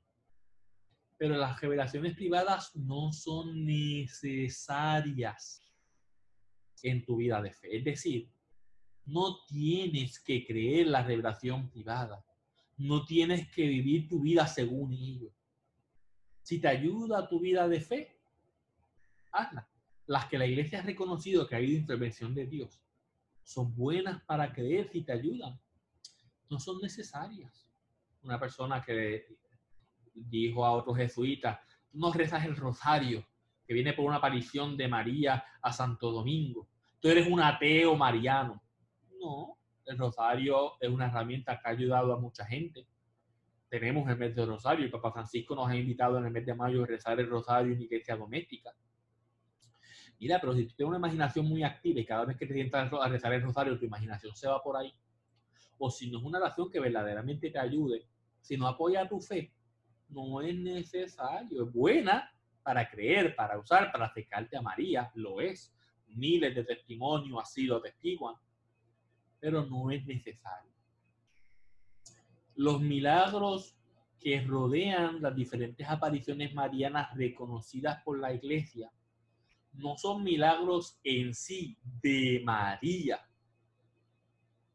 Pero las revelaciones privadas no son necesarias en tu vida de fe. Es decir, no tienes que creer la revelación privada. No tienes que vivir tu vida según ello. Si te ayuda tu vida de fe, hazla. Las que la iglesia ha reconocido que ha habido intervención de Dios son buenas para creer si te ayudan. No son necesarias. Una persona que dijo a otro jesuita, tú no rezas el rosario, que viene por una aparición de María a Santo Domingo. Tú eres un ateo mariano. No, el rosario es una herramienta que ha ayudado a mucha gente. Tenemos el mes del rosario. El Papa Francisco nos ha invitado en el mes de mayo a rezar el rosario en iglesia doméstica. Mira, pero si tú tienes una imaginación muy activa y cada vez que te sientas a rezar el rosario, tu imaginación se va por ahí, o si no es una oración que verdaderamente te ayude, si no apoya tu fe, no es necesario. Es buena para creer, para usar, para acercarte a María, lo es. Miles de testimonios así lo atestiguan, pero no es necesario. Los milagros que rodean las diferentes apariciones marianas reconocidas por la Iglesia no son milagros en sí de María.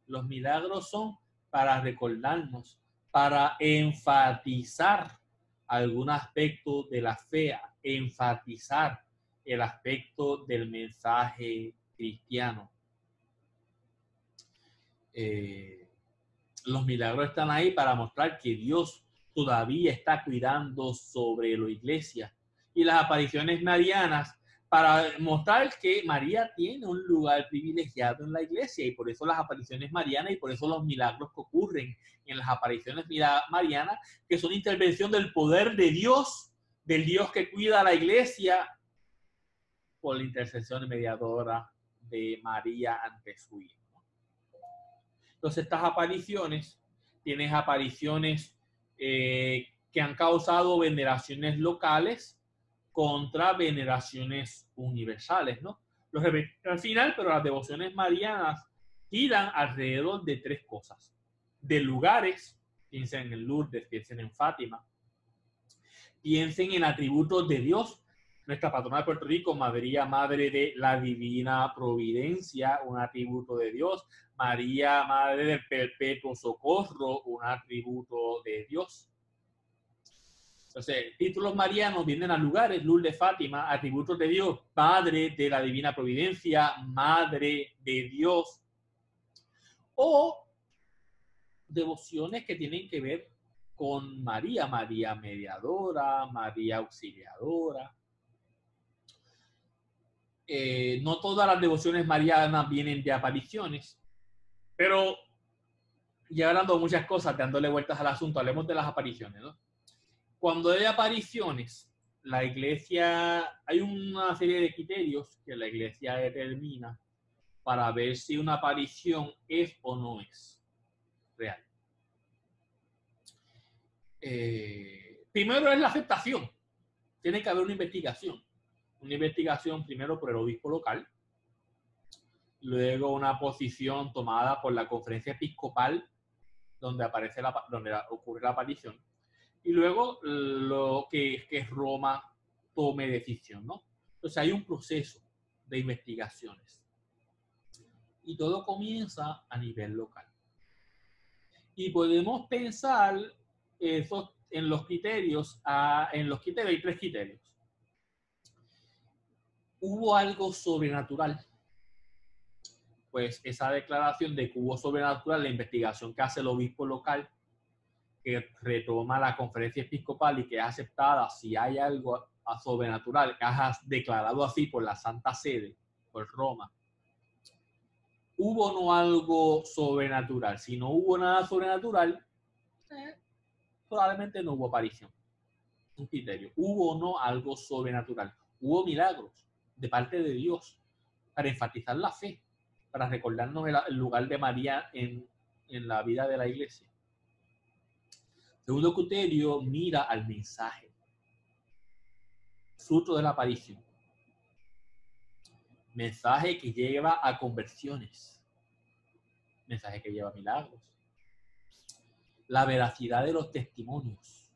Los milagros son para recordarnos, para enfatizar algún aspecto de la fe, enfatizar el aspecto del mensaje cristiano. Los milagros están ahí para mostrar que Dios todavía está cuidando sobre la iglesia. Y las apariciones marianas para mostrar que María tiene un lugar privilegiado en la iglesia, y por eso las apariciones marianas y por eso los milagros que ocurren en las apariciones marianas, que son intervención del poder de Dios, del Dios que cuida a la iglesia por la intercesión mediadora de María ante su Hijo. Entonces estas apariciones, tienes apariciones que han causado veneraciones locales contra veneraciones universales, ¿no? Los repetiré al final, pero las devociones marianas giran alrededor de tres cosas. De lugares, piensen en Lourdes, piensen en Fátima, piensen en atributos de Dios. Nuestra patrona de Puerto Rico, María, Madre de la Divina Providencia, un atributo de Dios. María, Madre del Perpetuo Socorro, un atributo de Dios. Entonces, títulos marianos vienen a lugares, Lourdes, Fátima, atributos de Dios, Madre de la Divina Providencia, Madre de Dios, o devociones que tienen que ver con María, María mediadora, María auxiliadora. No todas las devociones marianas vienen de apariciones, pero ya hablando de muchas cosas, dándole vueltas al asunto, hablemos de las apariciones, ¿no? Cuando hay apariciones, la iglesia, hay una serie de criterios que la iglesia determina para ver si una aparición es o no es real. Primero es la aceptación. Tiene que haber una investigación. Una investigación primero por el obispo local, luego una posición tomada por la conferencia episcopal donde ocurre la aparición, y luego lo que Roma tome decisión, ¿no? Entonces hay un proceso de investigaciones y todo comienza a nivel local. Y podemos pensar en los criterios. Hay tres criterios. ¿Hubo algo sobrenatural? Pues esa declaración de que hubo sobrenatural, la investigación que hace el obispo local, que retoma la conferencia episcopal y que es aceptada si hay algo sobrenatural, que has declarado así por la Santa Sede, por Roma. ¿Hubo o no algo sobrenatural? Si no hubo nada sobrenatural, probablemente no hubo aparición. Un criterio. ¿Hubo o no algo sobrenatural? Hubo milagros de parte de Dios para enfatizar la fe, para recordarnos el lugar de María en la vida de la iglesia. Segundo criterio, mira al mensaje, fruto de la aparición. Mensaje que lleva a conversiones, mensaje que lleva a milagros. La veracidad de los testimonios,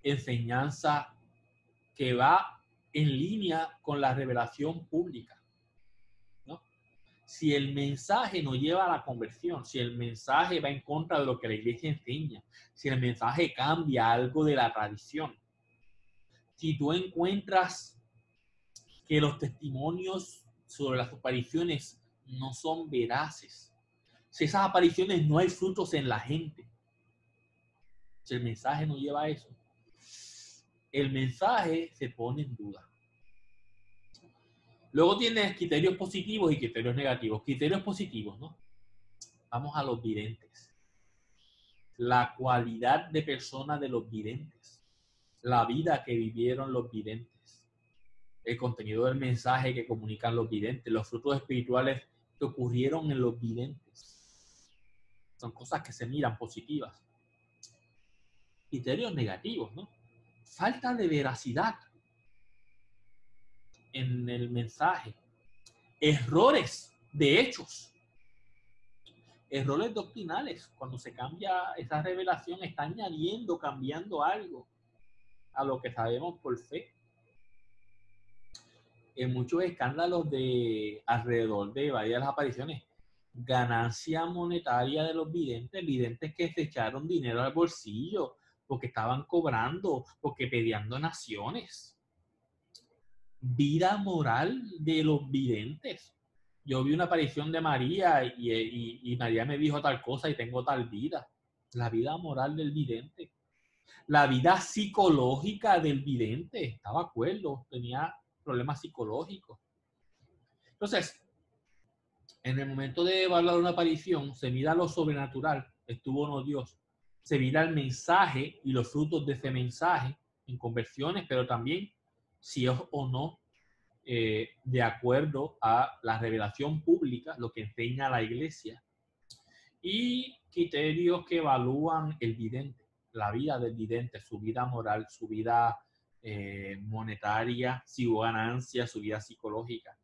enseñanza que va en línea con la revelación pública, ¿no? Si el mensaje no lleva a la conversión, si el mensaje va en contra de lo que la iglesia enseña, si el mensaje cambia algo de la tradición, si tú encuentras que los testimonios sobre las apariciones no son veraces, si esas apariciones no hay frutos en la gente, si el mensaje no lleva a eso, el mensaje se pone en duda. Luego tienes criterios positivos y criterios negativos. Criterios positivos, ¿no? Vamos a los videntes. La cualidad de persona de los videntes. La vida que vivieron los videntes. el contenido del mensaje que comunican los videntes, los frutos espirituales que ocurrieron en los videntes. Son cosas que se miran positivas. Criterios negativos, ¿no? Falta de veracidad en el mensaje. Errores de hechos. Errores doctrinales. Cuando se cambia esa revelación, está añadiendo, cambiando algo a lo que sabemos por fe. En muchos escándalos de alrededor de varias apariciones, ganancia monetaria de los videntes, videntes que se echaron dinero al bolsillo porque estaban cobrando, porque pedían donaciones. Vida moral de los videntes. Yo vi una aparición de María y María me dijo tal cosa y tengo tal vida. La vida moral del vidente. La vida psicológica del vidente. Estaba acuerdo, tenía problemas psicológicos. Entonces, en el momento de evaluar una aparición, se mira lo sobrenatural, estuvo o no Dios. Se mira el mensaje y los frutos de ese mensaje en conversiones, pero también si es o no de acuerdo a la revelación pública, lo que enseña la iglesia, y criterios que evalúan el vidente, la vida del vidente, su vida moral, su vida monetaria, su ganancia, su vida psicológica.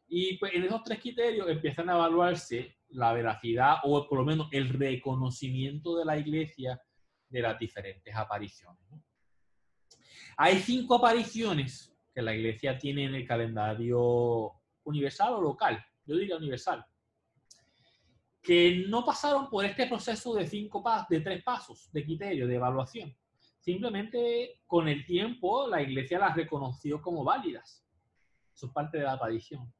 Y pues en esos tres criterios empiezan a evaluarse la veracidad o por lo menos el reconocimiento de la iglesia de las diferentes apariciones, ¿no? Hay 5 apariciones que la iglesia tiene en el calendario universal o local, yo diría universal, que no pasaron por este proceso de 3 pasos de criterio, de evaluación. Simplemente con el tiempo la iglesia las reconoció como válidas. Eso es parte de la aparición.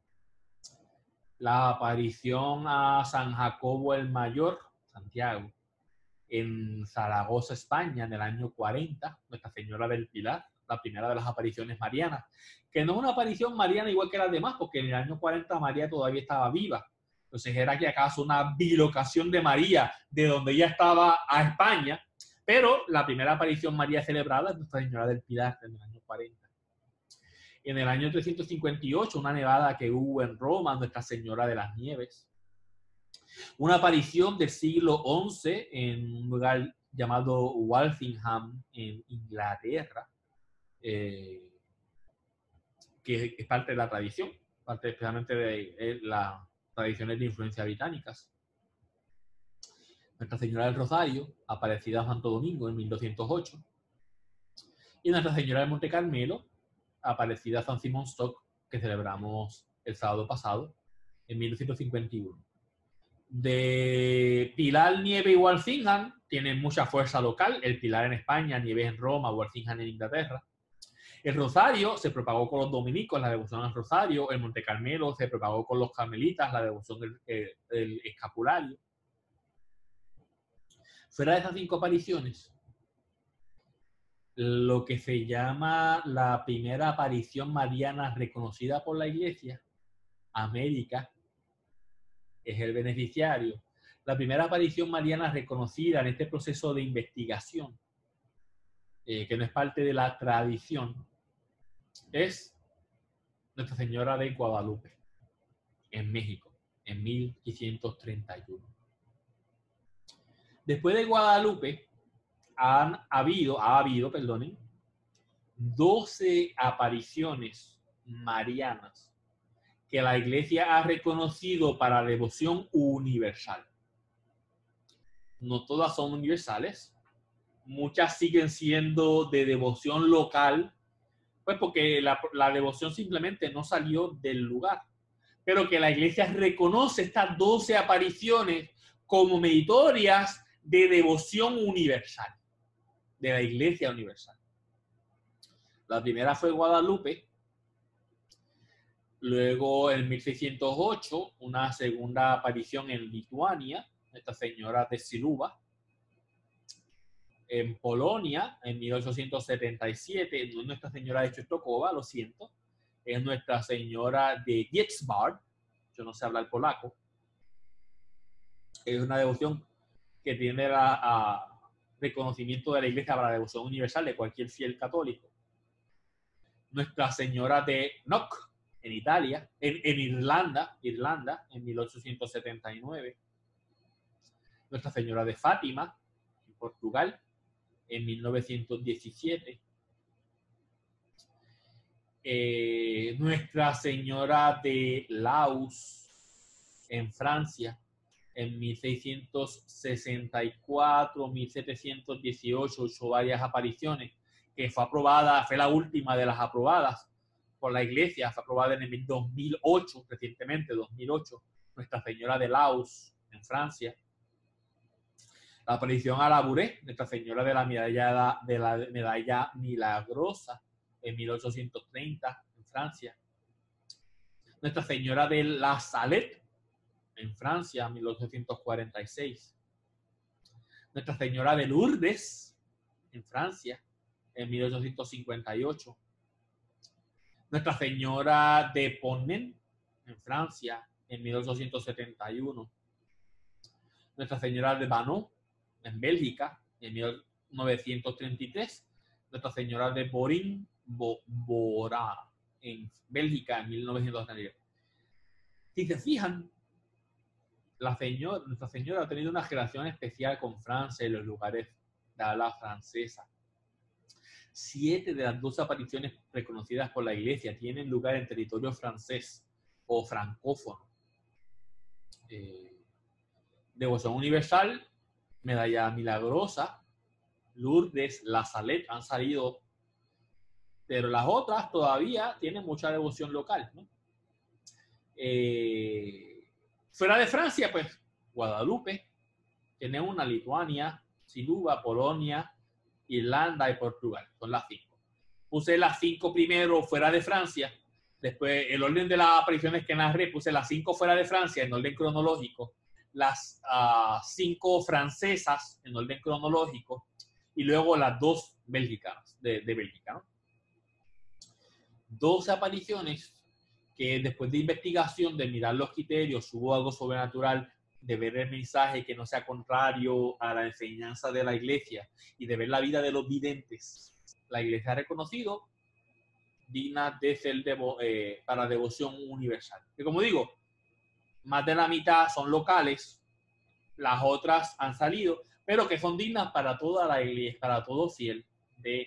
La aparición a San Jacobo el Mayor, Santiago, en Zaragoza, España, en el año 40, Nuestra Señora del Pilar, la primera de las apariciones marianas, que no es una aparición mariana igual que las demás, porque en el año 40 María todavía estaba viva. Entonces era que acaso una bilocación de María, de donde ella estaba a España, pero la primera aparición María celebrada es Nuestra Señora del Pilar, en el año 40. En el año 358, una nevada que hubo en Roma, Nuestra Señora de las Nieves. Una aparición del siglo XI en un lugar llamado Walsingham, en Inglaterra, que es parte de la tradición, parte especialmente de las tradiciones de influencia británicas. Nuestra Señora del Rosario, aparecida en Santo Domingo en 1208. Y Nuestra Señora del Monte Carmelo, aparecida en San Simón Stock, que celebramos el sábado pasado, en 1251. De Pilar, Nieve y Walsingham tienen mucha fuerza local. El Pilar en España, Nieves en Roma, Walsingham en Inglaterra. El Rosario se propagó con los dominicos, la devoción al Rosario. El Monte Carmelo se propagó con los carmelitas, la devoción del escapulario. Fuera de esas 5 apariciones, lo que se llama la primera aparición mariana reconocida por la Iglesia, América, es el beneficiario. La primera aparición mariana reconocida en este proceso de investigación, que no es parte de la tradición, es Nuestra Señora de Guadalupe, en México, en 1531. Después de Guadalupe, ha habido, 12 apariciones marianas que la Iglesia ha reconocido para devoción universal. No todas son universales. Muchas siguen siendo de devoción local, pues porque la devoción simplemente no salió del lugar. Pero que la Iglesia reconoce estas 12 apariciones como meritorias de devoción universal, de la Iglesia universal. La primera fue Guadalupe. Luego, en 1608, una segunda aparición en Lituania, Nuestra Señora de Siluva. En Polonia, en 1877, no es Nuestra Señora de Częstochowa, lo siento, es Nuestra Señora de Wiesbaden. Yo no sé hablar polaco. Es una devoción que tiene reconocimiento de la Iglesia para la devoción universal de cualquier fiel católico. Nuestra Señora de Knock en Italia, en Irlanda, en 1879. Nuestra Señora de Fátima en Portugal en 1917. Nuestra Señora de Laus en Francia en 1664, 1718, hizo varias apariciones, que fue aprobada, fue la última de las aprobadas por la Iglesia, fue aprobada en el 2008, recientemente, 2008, Nuestra Señora de Laus en Francia. La aparición a la Bourrée, Nuestra Señora de la Medalla Milagrosa en 1830 en Francia. Nuestra Señora de la Salette en Francia, 1846. Nuestra Señora de Lourdes, en Francia, en 1858. Nuestra Señora de Ponent, en Francia, en 1871. Nuestra Señora de Banon, en Bélgica, en 1933. Nuestra Señora de Borin-Bora, en Bélgica, en 1933. Si se fijan, Nuestra Señora ha tenido una relación especial con Francia y los lugares de habla francesa. 7 de las 12 apariciones reconocidas por la Iglesia tienen lugar en territorio francés o francófono. Devoción Universal, Medalla Milagrosa, Lourdes, La Salette han salido, pero las otras todavía tienen mucha devoción local, ¿no? Fuera de Francia, pues, Guadalupe, tiene una, Lituania, Siluva, Polonia, Irlanda y Portugal. Son las 5. Puse las 5 primero fuera de Francia. Después, el orden de las apariciones que narré, puse las 5 fuera de Francia en orden cronológico. Las 5 francesas en orden cronológico. Y luego las 2 bélgicas, de Bélgica, ¿no? 12 apariciones que después de investigación, de mirar los criterios, hubo algo sobrenatural, de ver el mensaje que no sea contrario a la enseñanza de la Iglesia y de ver la vida de los videntes. La Iglesia ha reconocido dignas de ser para devoción universal. Que como digo, más de la mitad son locales, las otras han salido, pero que son dignas para toda la Iglesia, para todo fiel de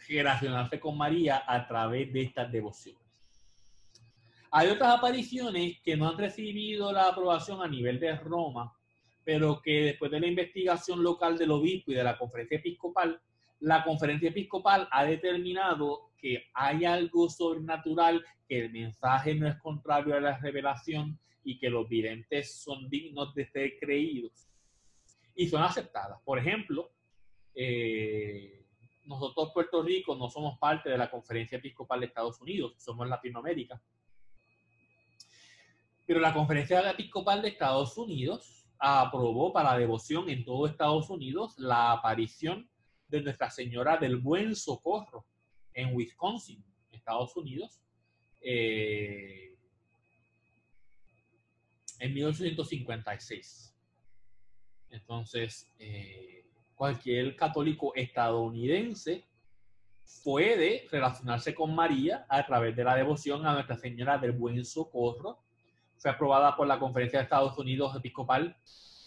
relacionarse con María a través de estas devociones. Hay otras apariciones que no han recibido la aprobación a nivel de Roma, pero que después de la investigación local del obispo y de la conferencia episcopal, la conferencia episcopal ha determinado que hay algo sobrenatural, que el mensaje no es contrario a la revelación y que los videntes son dignos de ser creídos y son aceptadas. Por ejemplo, nosotros Puerto Rico no somos parte de la conferencia episcopal de Estados Unidos, somos Latinoamérica. Pero la conferencia episcopal de Estados Unidos aprobó para devoción en todo Estados Unidos la aparición de Nuestra Señora del Buen Socorro en Wisconsin, Estados Unidos, en 1856. Entonces, cualquier católico estadounidense puede relacionarse con María a través de la devoción a Nuestra Señora del Buen Socorro. Fue aprobada por la Conferencia de Estados Unidos Episcopal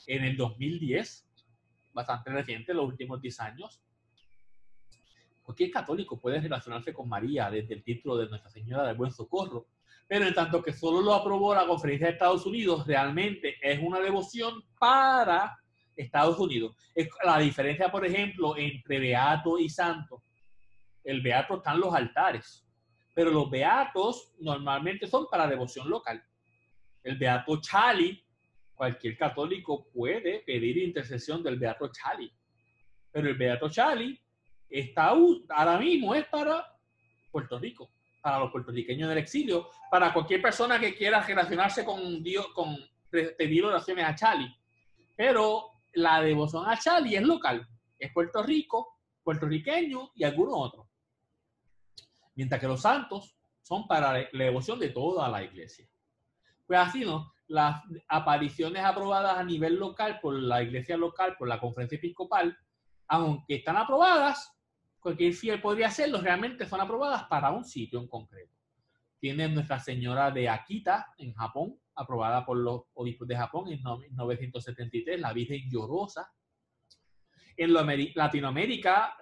en el 2010, bastante reciente, los últimos 10 años. Cualquier católico puede relacionarse con María desde el título de Nuestra Señora del Buen Socorro, pero en tanto que solo lo aprobó la Conferencia de Estados Unidos, realmente es una devoción para Estados Unidos. Es la diferencia, por ejemplo, entre beato y santo. El beato está en los altares, pero los beatos normalmente son para devoción local. El beato Chali, cualquier católico puede pedir intercesión del beato Chali, pero el beato Chali está ahora mismo es para Puerto Rico, para los puertorriqueños del exilio, para cualquier persona que quiera relacionarse con Dios, con pedir oraciones a Chali. Pero la devoción a Chali es local, es Puerto Rico, puertorriqueño y algunos otros. Mientras que los santos son para la devoción de toda la iglesia. Pues así, ¿no? Las apariciones aprobadas a nivel local por la iglesia local, por la conferencia episcopal, aunque están aprobadas, cualquier fiel podría hacerlo, realmente son aprobadas para un sitio en concreto. Tiene Nuestra Señora de Akita en Japón, aprobada por los obispos de Japón en 1973, la Virgen Llorosa. En Latinoamérica,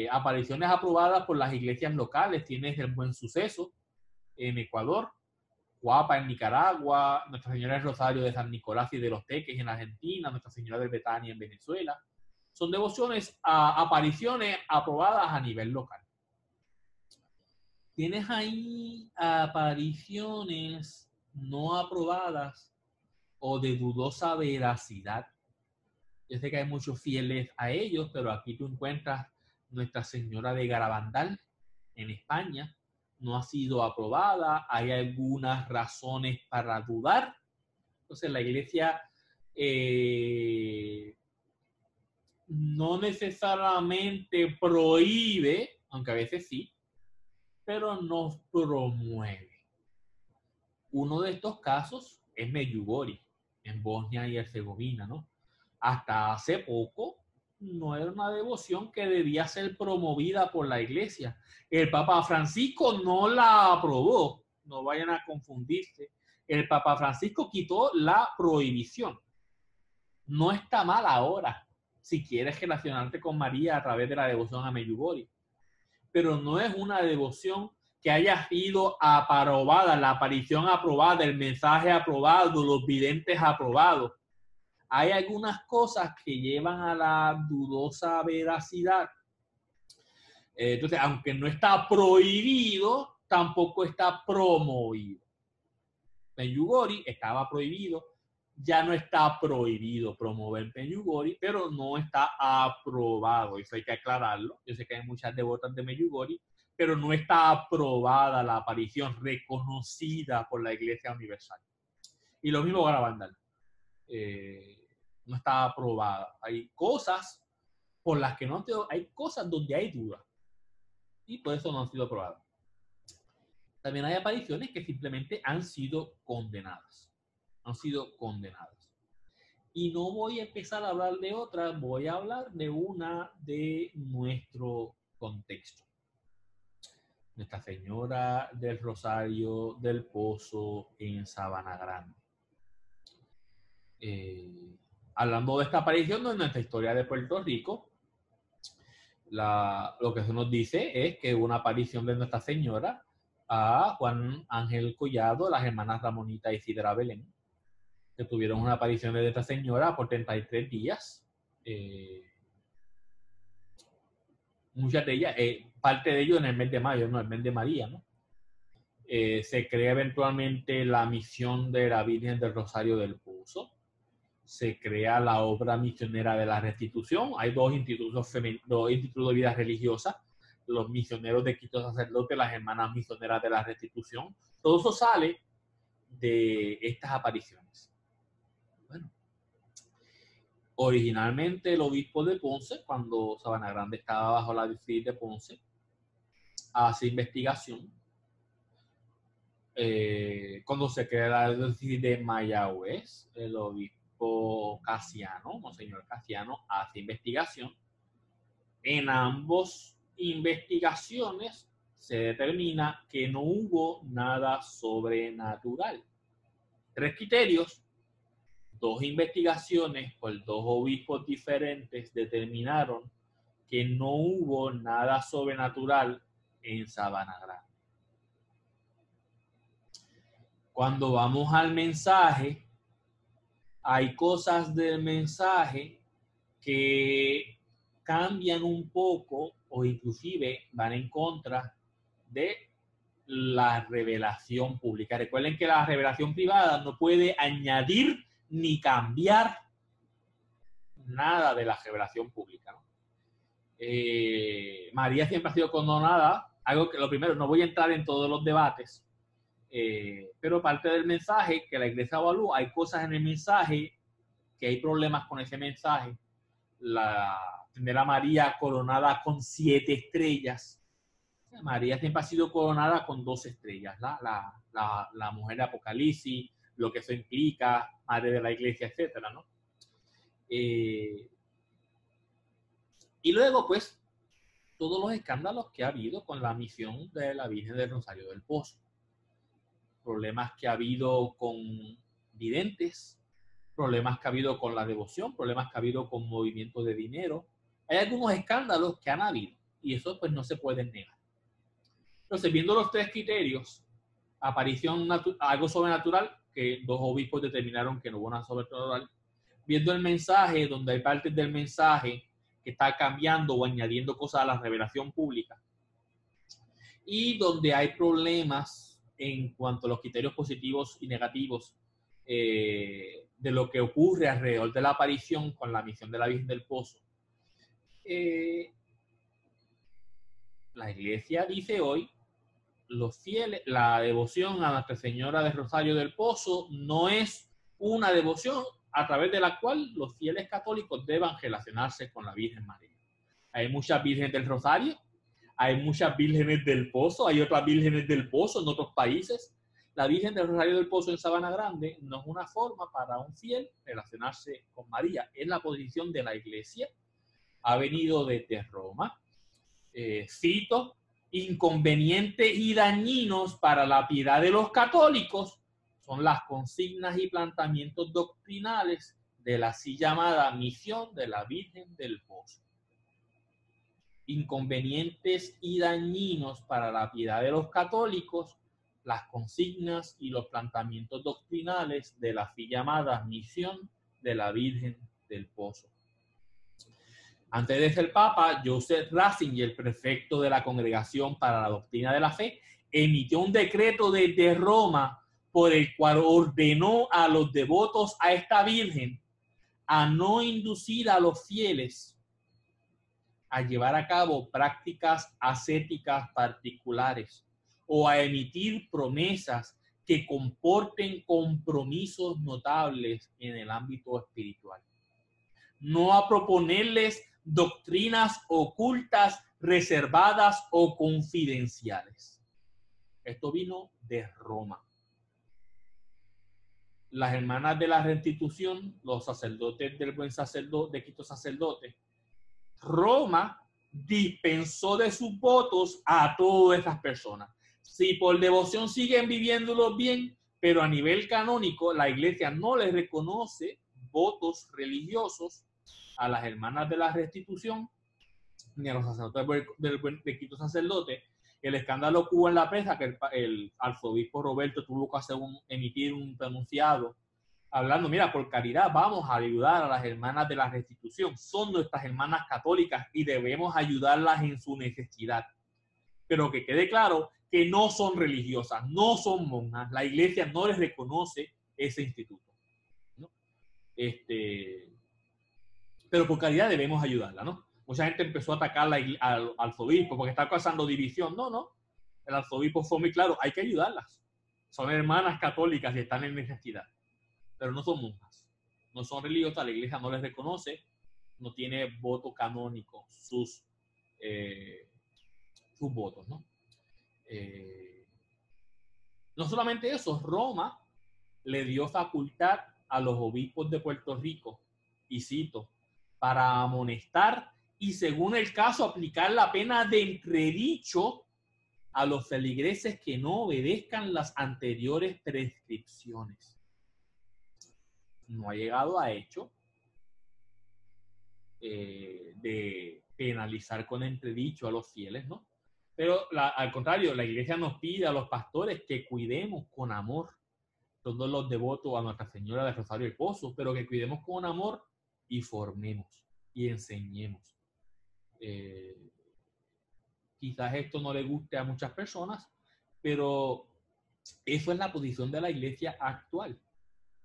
apariciones aprobadas por las iglesias locales, tienes el Buen Suceso en Ecuador, Guapa en Nicaragua, Nuestra Señora del Rosario de San Nicolás y de los Teques en Argentina, Nuestra Señora de Betania en Venezuela. Son devociones a apariciones aprobadas a nivel local. Tienes ahí apariciones no aprobadas o de dudosa veracidad. Yo sé que hay muchos fieles a ellos, pero aquí tú encuentras Nuestra Señora de Garabandal en España. No ha sido aprobada. Hay algunas razones para dudar. Entonces la iglesia no necesariamente prohíbe, aunque a veces sí, pero no promueve. Uno de estos casos es Medjugorje, en Bosnia y Herzegovina, ¿no? Hasta hace poco no era una devoción que debía ser promovida por la iglesia. El Papa Francisco no la aprobó, no vayan a confundirse. El Papa Francisco quitó la prohibición. No está mal ahora si quieres relacionarte con María a través de la devoción a Medjugorje, pero no es una devoción que haya sido aprobada, la aparición aprobada, el mensaje aprobado, los videntes aprobados. Hay algunas cosas que llevan a la dudosa veracidad. Entonces, aunque no está prohibido, tampoco está promovido. Medjugorje estaba prohibido, ya no está prohibido promover Medjugorje, pero no está aprobado. Eso hay que aclararlo. Yo sé que hay muchas devotas de Medjugorje, pero no está aprobada la aparición reconocida por la Iglesia Universal. Y lo mismo Garabandal. No está aprobada. Hay cosas por las que no te... Hay cosas donde hay duda. Y por eso no han sido aprobadas. También hay apariciones que simplemente han sido condenadas. Han sido condenadas. Y no voy a empezar a hablar de otras, voy a hablar de una de nuestro contexto. Nuestra Señora del Rosario del Pozo en Sabana Grande. Hablando de esta aparición de nuestra historia de Puerto Rico, lo que se nos dice es que hubo una aparición de Nuestra Señora a Juan Ángel Collado, las hermanas Ramonita y Isidra Belén, que tuvieron una aparición de Nuestra Señora por 33 días. Muchas de ellas, parte de ello en el mes de mayo, no el mes de María, ¿no? Se crea eventualmente la misión de la Virgen del Rosario del Pozo. Se crea la obra misionera de la Restitución. Hay dos institutos de vida religiosa, los misioneros de Cristo Sacerdote, las hermanas misioneras de la Restitución. Todo eso sale de estas apariciones. Bueno, originalmente el obispo de Ponce, cuando Sabana Grande estaba bajo la diócesis de Ponce, hace investigación. Cuando se crea la diócesis de Mayagüez, el obispo Casiano, Monseñor Casiano, hace investigación. En ambas investigaciones se determina que no hubo nada sobrenatural. 3 criterios, 2 investigaciones por 2 obispos diferentes determinaron que no hubo nada sobrenatural en Sabana Grande. Cuando vamos al mensaje, hay cosas del mensaje que cambian un poco o inclusive van en contra de la revelación pública. Recuerden que la revelación privada no puede añadir ni cambiar nada de la revelación pública, ¿no? María siempre ha sido condonada. Algo que, lo primero, no voy a entrar en todos los debates, pero parte del mensaje que la iglesia evalúa, hay cosas en el mensaje que hay problemas con ese mensaje. Tener a María coronada con 7 estrellas. María siempre ha sido coronada con 2 estrellas, la mujer de Apocalipsis, lo que eso implica, madre de la iglesia, etcétera, ¿no? Y luego, pues, todos los escándalos que ha habido con la misión de la Virgen del Rosario del Pozo. Problemas que ha habido con videntes, problemas que ha habido con la devoción, problemas que ha habido con movimientos de dinero. Hay algunos escándalos que han habido y eso pues no se puede negar. Entonces, viendo los tres criterios, aparición, algo sobrenatural, que dos obispos determinaron que no hubo nada sobrenatural, viendo el mensaje, donde hay partes del mensaje que está cambiando o añadiendo cosas a la revelación pública, y donde hay problemas en cuanto a los criterios positivos y negativos de lo que ocurre alrededor de la aparición con la misión de la Virgen del Pozo. La Iglesia dice hoy, los fieles, la devoción a Nuestra Señora del Rosario del Pozo no es una devoción a través de la cual los fieles católicos deban relacionarse con la Virgen María. Hay muchas vírgenes del Rosario, hay muchas vírgenes del Pozo, hay otras vírgenes del Pozo en otros países. La Virgen del Rosario del Pozo en Sabana Grande no es una forma para un fiel relacionarse con María. Es la posición de la Iglesia. Ha venido desde Roma. Cito, inconvenientes y dañinos para la piedad de los católicos son las consignas y planteamientos doctrinales de la así llamada misión de la Virgen del Pozo. Inconvenientes y dañinos para la piedad de los católicos, las consignas y los planteamientos doctrinales de la así llamada misión de la Virgen del Pozo. Antes de ser Papa, Joseph Ratzinger, prefecto de la Congregación para la Doctrina de la Fe, emitió un decreto desde Roma por el cual ordenó a los devotos a esta Virgen a no inducir a los fieles a llevar a cabo prácticas ascéticas particulares o a emitir promesas que comporten compromisos notables en el ámbito espiritual. No a proponerles doctrinas ocultas, reservadas o confidenciales. Esto vino de Roma. Las hermanas de la restitución, los sacerdotes del buen sacerdote, de Cristo sacerdote, Roma dispensó de sus votos a todas estas personas. Si por devoción siguen viviéndolos bien, pero a nivel canónico la Iglesia no les reconoce votos religiosos a las hermanas de la restitución ni a los sacerdotes del quinto sacerdote. El escándalo que hubo en la prensa, que el arzobispo Roberto tuvo que emitir un pronunciado hablando, mira, por caridad vamos a ayudar a las hermanas de la restitución, son nuestras hermanas católicas y debemos ayudarlas en su necesidad, pero que quede claro que no son religiosas, no son monjas, la Iglesia no les reconoce ese instituto, ¿no? Pero por caridad debemos ayudarla, ¿no? Mucha gente empezó a atacar al arzobispo porque está causando división. No. El arzobispo fue muy claro, hay que ayudarlas. Son hermanas católicas y están en necesidad, pero no son monjas. No son religiosas, la Iglesia no les reconoce, no tiene voto canónico sus votos, ¿no? No solamente eso, Roma le dio facultad a los obispos de Puerto Rico, y cito, para amonestar y según el caso aplicar la pena de entredicho a los feligreses que no obedezcan las anteriores prescripciones. No ha llegado a hecho de penalizar con entredicho a los fieles, ¿no? Pero al contrario, la Iglesia nos pide a los pastores que cuidemos con amor todos los devotos a Nuestra Señora del Rosario del Pozo, pero que cuidemos con amor y formemos y enseñemos. Quizás esto no le guste a muchas personas, pero eso es la posición de la Iglesia actual.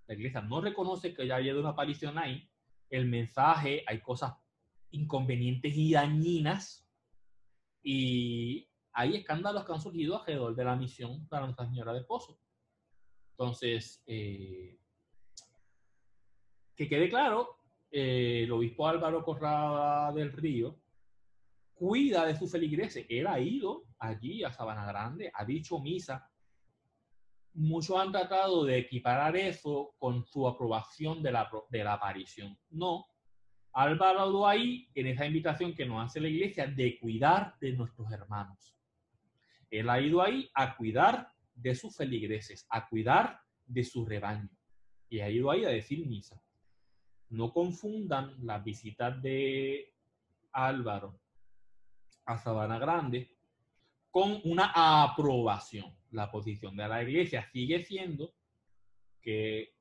La Iglesia no reconoce que haya habido una aparición ahí. El mensaje, hay cosas inconvenientes y dañinas, y hay escándalos que han surgido alrededor de la misión para Nuestra Señora del Pozo. Entonces, que quede claro, el obispo Álvaro Corrada del Río cuida de sus feligreses. Él ha ido allí a Sabana Grande, ha dicho misa. Muchos han tratado de equiparar eso con su aprobación de la aparición. No, Álvaro ahí en esa invitación que nos hace la iglesia de cuidar de nuestros hermanos. Él ha ido ahí a cuidar de sus feligreses, a cuidar de su rebaño. Y ha ido ahí a decir misa. No confundan las visitas de Álvaro a Sabana Grande con una aprobación. La posición de la iglesia sigue siendo que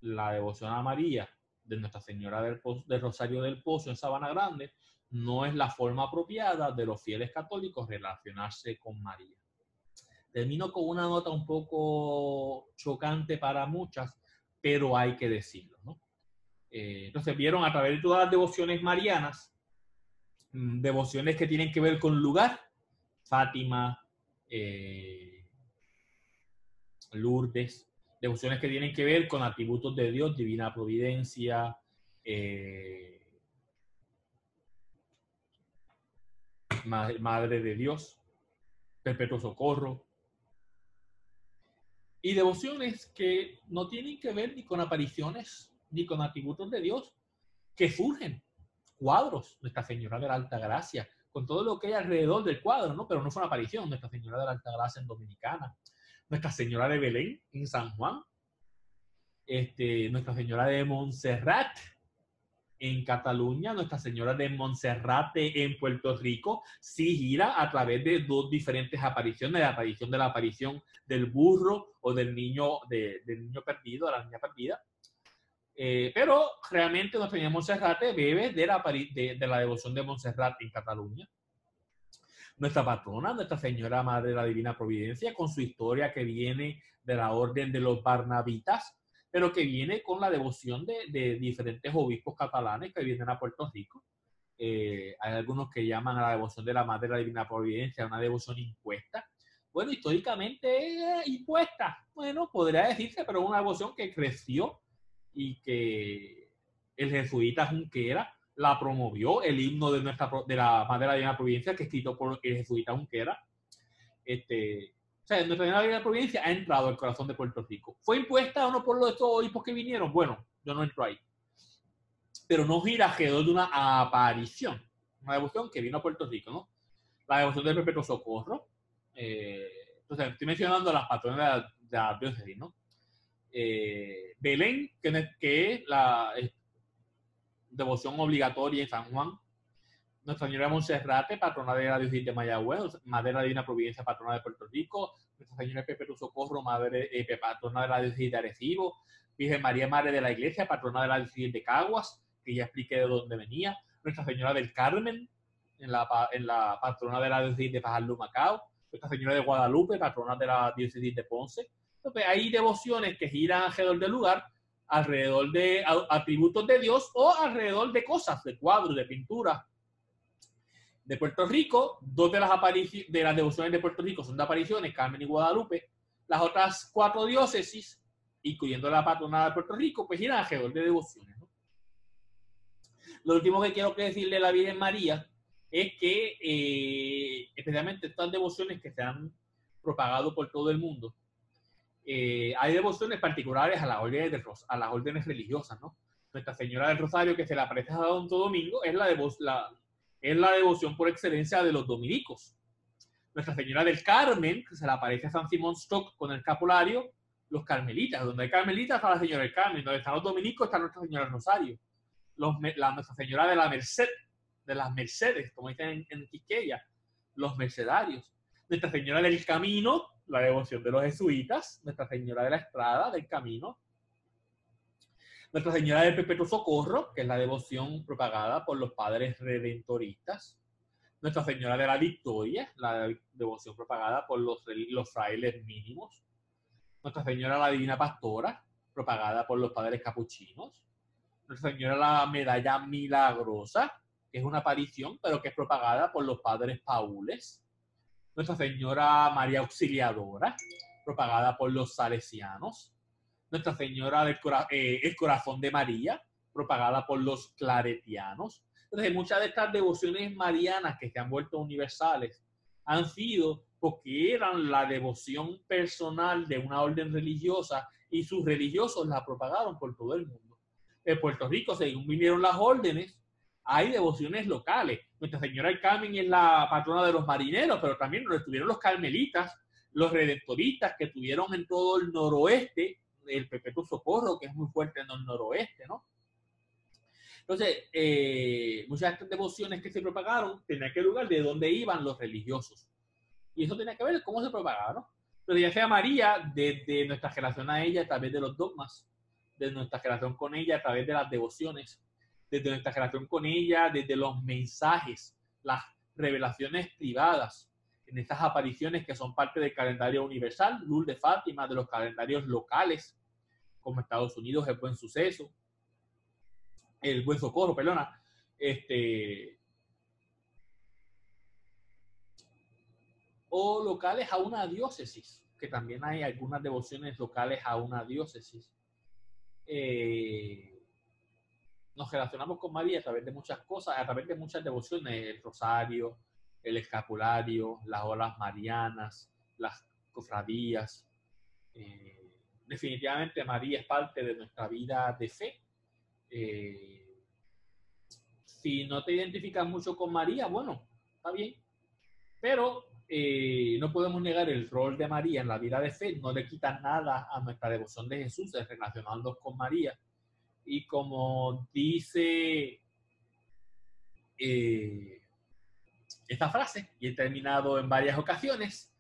la devoción a María de Nuestra Señora del Rosario del Pozo en Sabana Grande no es la forma apropiada de los fieles católicos relacionarse con María. Termino con una nota un poco chocante para muchas, pero hay que decirlo, ¿no? Entonces vieron a través de todas las devociones marianas, devociones que tienen que ver con lugar, Fátima, Lourdes, devociones que tienen que ver con atributos de Dios, divina providencia, Madre de Dios, perpetuo socorro, y devociones que no tienen que ver ni con apariciones ni con atributos de Dios, que surgen, cuadros, Nuestra Señora de la Alta Gracia, con todo lo que hay alrededor del cuadro, ¿no? Pero no fue una aparición, Nuestra Señora de la Alta Gracia en Dominicana, Nuestra Señora de Belén en San Juan, Nuestra Señora de Montserrat en Cataluña, Nuestra Señora de Monserrate en Puerto Rico, sí gira a través de dos diferentes apariciones, la aparición del burro o del niño perdido, de la niña perdida. Pero realmente Nuestra Señora de Monserrate bebe de la devoción de Montserrat en Cataluña. Nuestra patrona, Nuestra Señora Madre de la Divina Providencia, con su historia que viene de la orden de los Barnabitas, pero que viene con la devoción de diferentes obispos catalanes que vienen a Puerto Rico. Hay algunos que llaman a la devoción de la Madre de la Divina Providencia una devoción impuesta. Bueno, históricamente impuesta, bueno, podría decirse, pero una devoción que creció y que el jesuita Junquera la promovió, el himno de la Madre de la Divina Providencia, que es escrito por el jesuita Junquera. O sea, Nuestra Señora de la Divina Providencia ha entrado al corazón de Puerto Rico. ¿Fue impuesta o no por los estos obispos que vinieron? Bueno, yo no entro ahí. Pero no gira alrededor de una aparición, una devoción que vino a Puerto Rico, ¿no? La devoción del perpetuo socorro. Entonces, estoy mencionando las patronas de la diócesis, ¿no? Belén, que es la devoción obligatoria en San Juan. Nuestra Señora de Monserrate, patrona de la diócesis de Mayagüez, Madre de la Divina Providencia, patrona de Puerto Rico. Nuestra Señora de Perpetuo Socorro, patrona de la diócesis de Arecibo. Virgen María, Madre de la Iglesia, patrona de la diócesis de Caguas, que ya expliqué de dónde venía. Nuestra Señora del Carmen, en la patrona de la diócesis de Fajardo, Macao. Nuestra Señora de Guadalupe, patrona de la diócesis de Ponce. Entonces, hay devociones que giran alrededor del lugar, alrededor de atributos de Dios o alrededor de cosas, de cuadros, de pinturas. De Puerto Rico, dos de las devociones de Puerto Rico son de apariciones, Carmen y Guadalupe. Las otras 4 diócesis, incluyendo la patrona de Puerto Rico, pues giran alrededor de devociones, ¿no? Lo último que quiero decirle a la Virgen María es que, especialmente estas devociones que se han propagado por todo el mundo, hay devociones particulares a las órdenes religiosas, ¿no? Nuestra Señora del Rosario, que se le aparece a Santo Domingo, es la devoción por excelencia de los dominicos. Nuestra Señora del Carmen, que se le aparece a San Simón Stock con el escapulario, los carmelitas. Donde hay carmelitas está la Señora del Carmen, donde están los dominicos está Nuestra Señora del Rosario. Nuestra Señora de la Merced, de las Mercedes, como dicen en Quisqueya, los mercedarios. Nuestra Señora del Camino, la devoción de los jesuitas. Nuestra Señora de la Estrada, del Camino. Nuestra Señora del Perpetuo Socorro, que es la devoción propagada por los padres redentoristas. Nuestra Señora de la Victoria, la devoción propagada por los frailes mínimos. Nuestra Señora la Divina Pastora, propagada por los padres capuchinos. Nuestra Señora la Medalla Milagrosa, que es una aparición, pero que es propagada por los padres paules. Nuestra Señora María Auxiliadora, propagada por los salesianos. Nuestra Señora el Corazón de María, propagada por los claretianos. Entonces, muchas de estas devociones marianas que se han vuelto universales han sido porque eran la devoción personal de una orden religiosa y sus religiosos la propagaron por todo el mundo. En Puerto Rico, según vinieron las órdenes, hay devociones locales. Nuestra Señora del Carmen es la patrona de los marineros, pero también lo estuvieron los carmelitas, los redentoristas que tuvieron en todo el noroeste, el Perpetuo Socorro, que es muy fuerte en el noroeste, ¿no? Entonces, muchas de estas devociones que se propagaron tenían que lugar de dónde iban los religiosos. Y eso tenía que ver cómo se propagaba, ¿no? Pero ya sea María, desde nuestra relación a ella a través de los dogmas, desde nuestra relación con ella a través de las devociones, desde nuestra relación con ella, desde los mensajes, las revelaciones privadas, en estas apariciones que son parte del calendario universal, Luz de Fátima, de los calendarios locales, como Estados Unidos, el Buen Suceso, el Buen Socorro, perdona, o locales a una diócesis, que también hay algunas devociones locales a una diócesis. Nos relacionamos con María a través de muchas cosas, a través de muchas devociones, el rosario, el escapulario, las olas marianas, las cofradías. Definitivamente María es parte de nuestra vida de fe. Si no te identificas mucho con María, bueno, está bien, pero no podemos negar el rol de María en la vida de fe, no le quita nada a nuestra devoción de Jesús, de relacionarnos con María. Y como dice esta frase, y he terminado en varias ocasiones,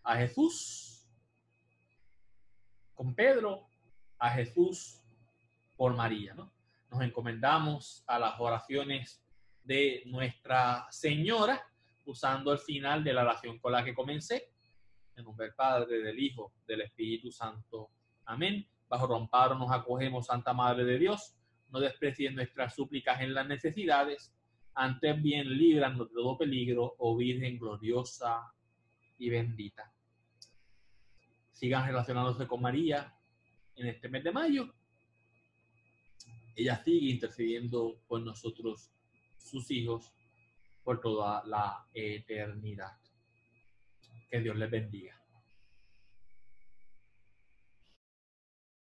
a Jesús con Pedro, a Jesús por María, ¿no? Nos encomendamos a las oraciones de Nuestra Señora, usando el final de la oración con la que comencé, en nombre del Padre, del Hijo, del Espíritu Santo. Amén. Bajo tu amparo nos acogemos, Santa Madre de Dios. No desprecies nuestras súplicas en las necesidades. Antes bien, líbranos de todo peligro, oh Virgen gloriosa y bendita. Sigan relacionándose con María en este mes de mayo. Ella sigue intercediendo por nosotros, sus hijos, por toda la eternidad. Que Dios les bendiga.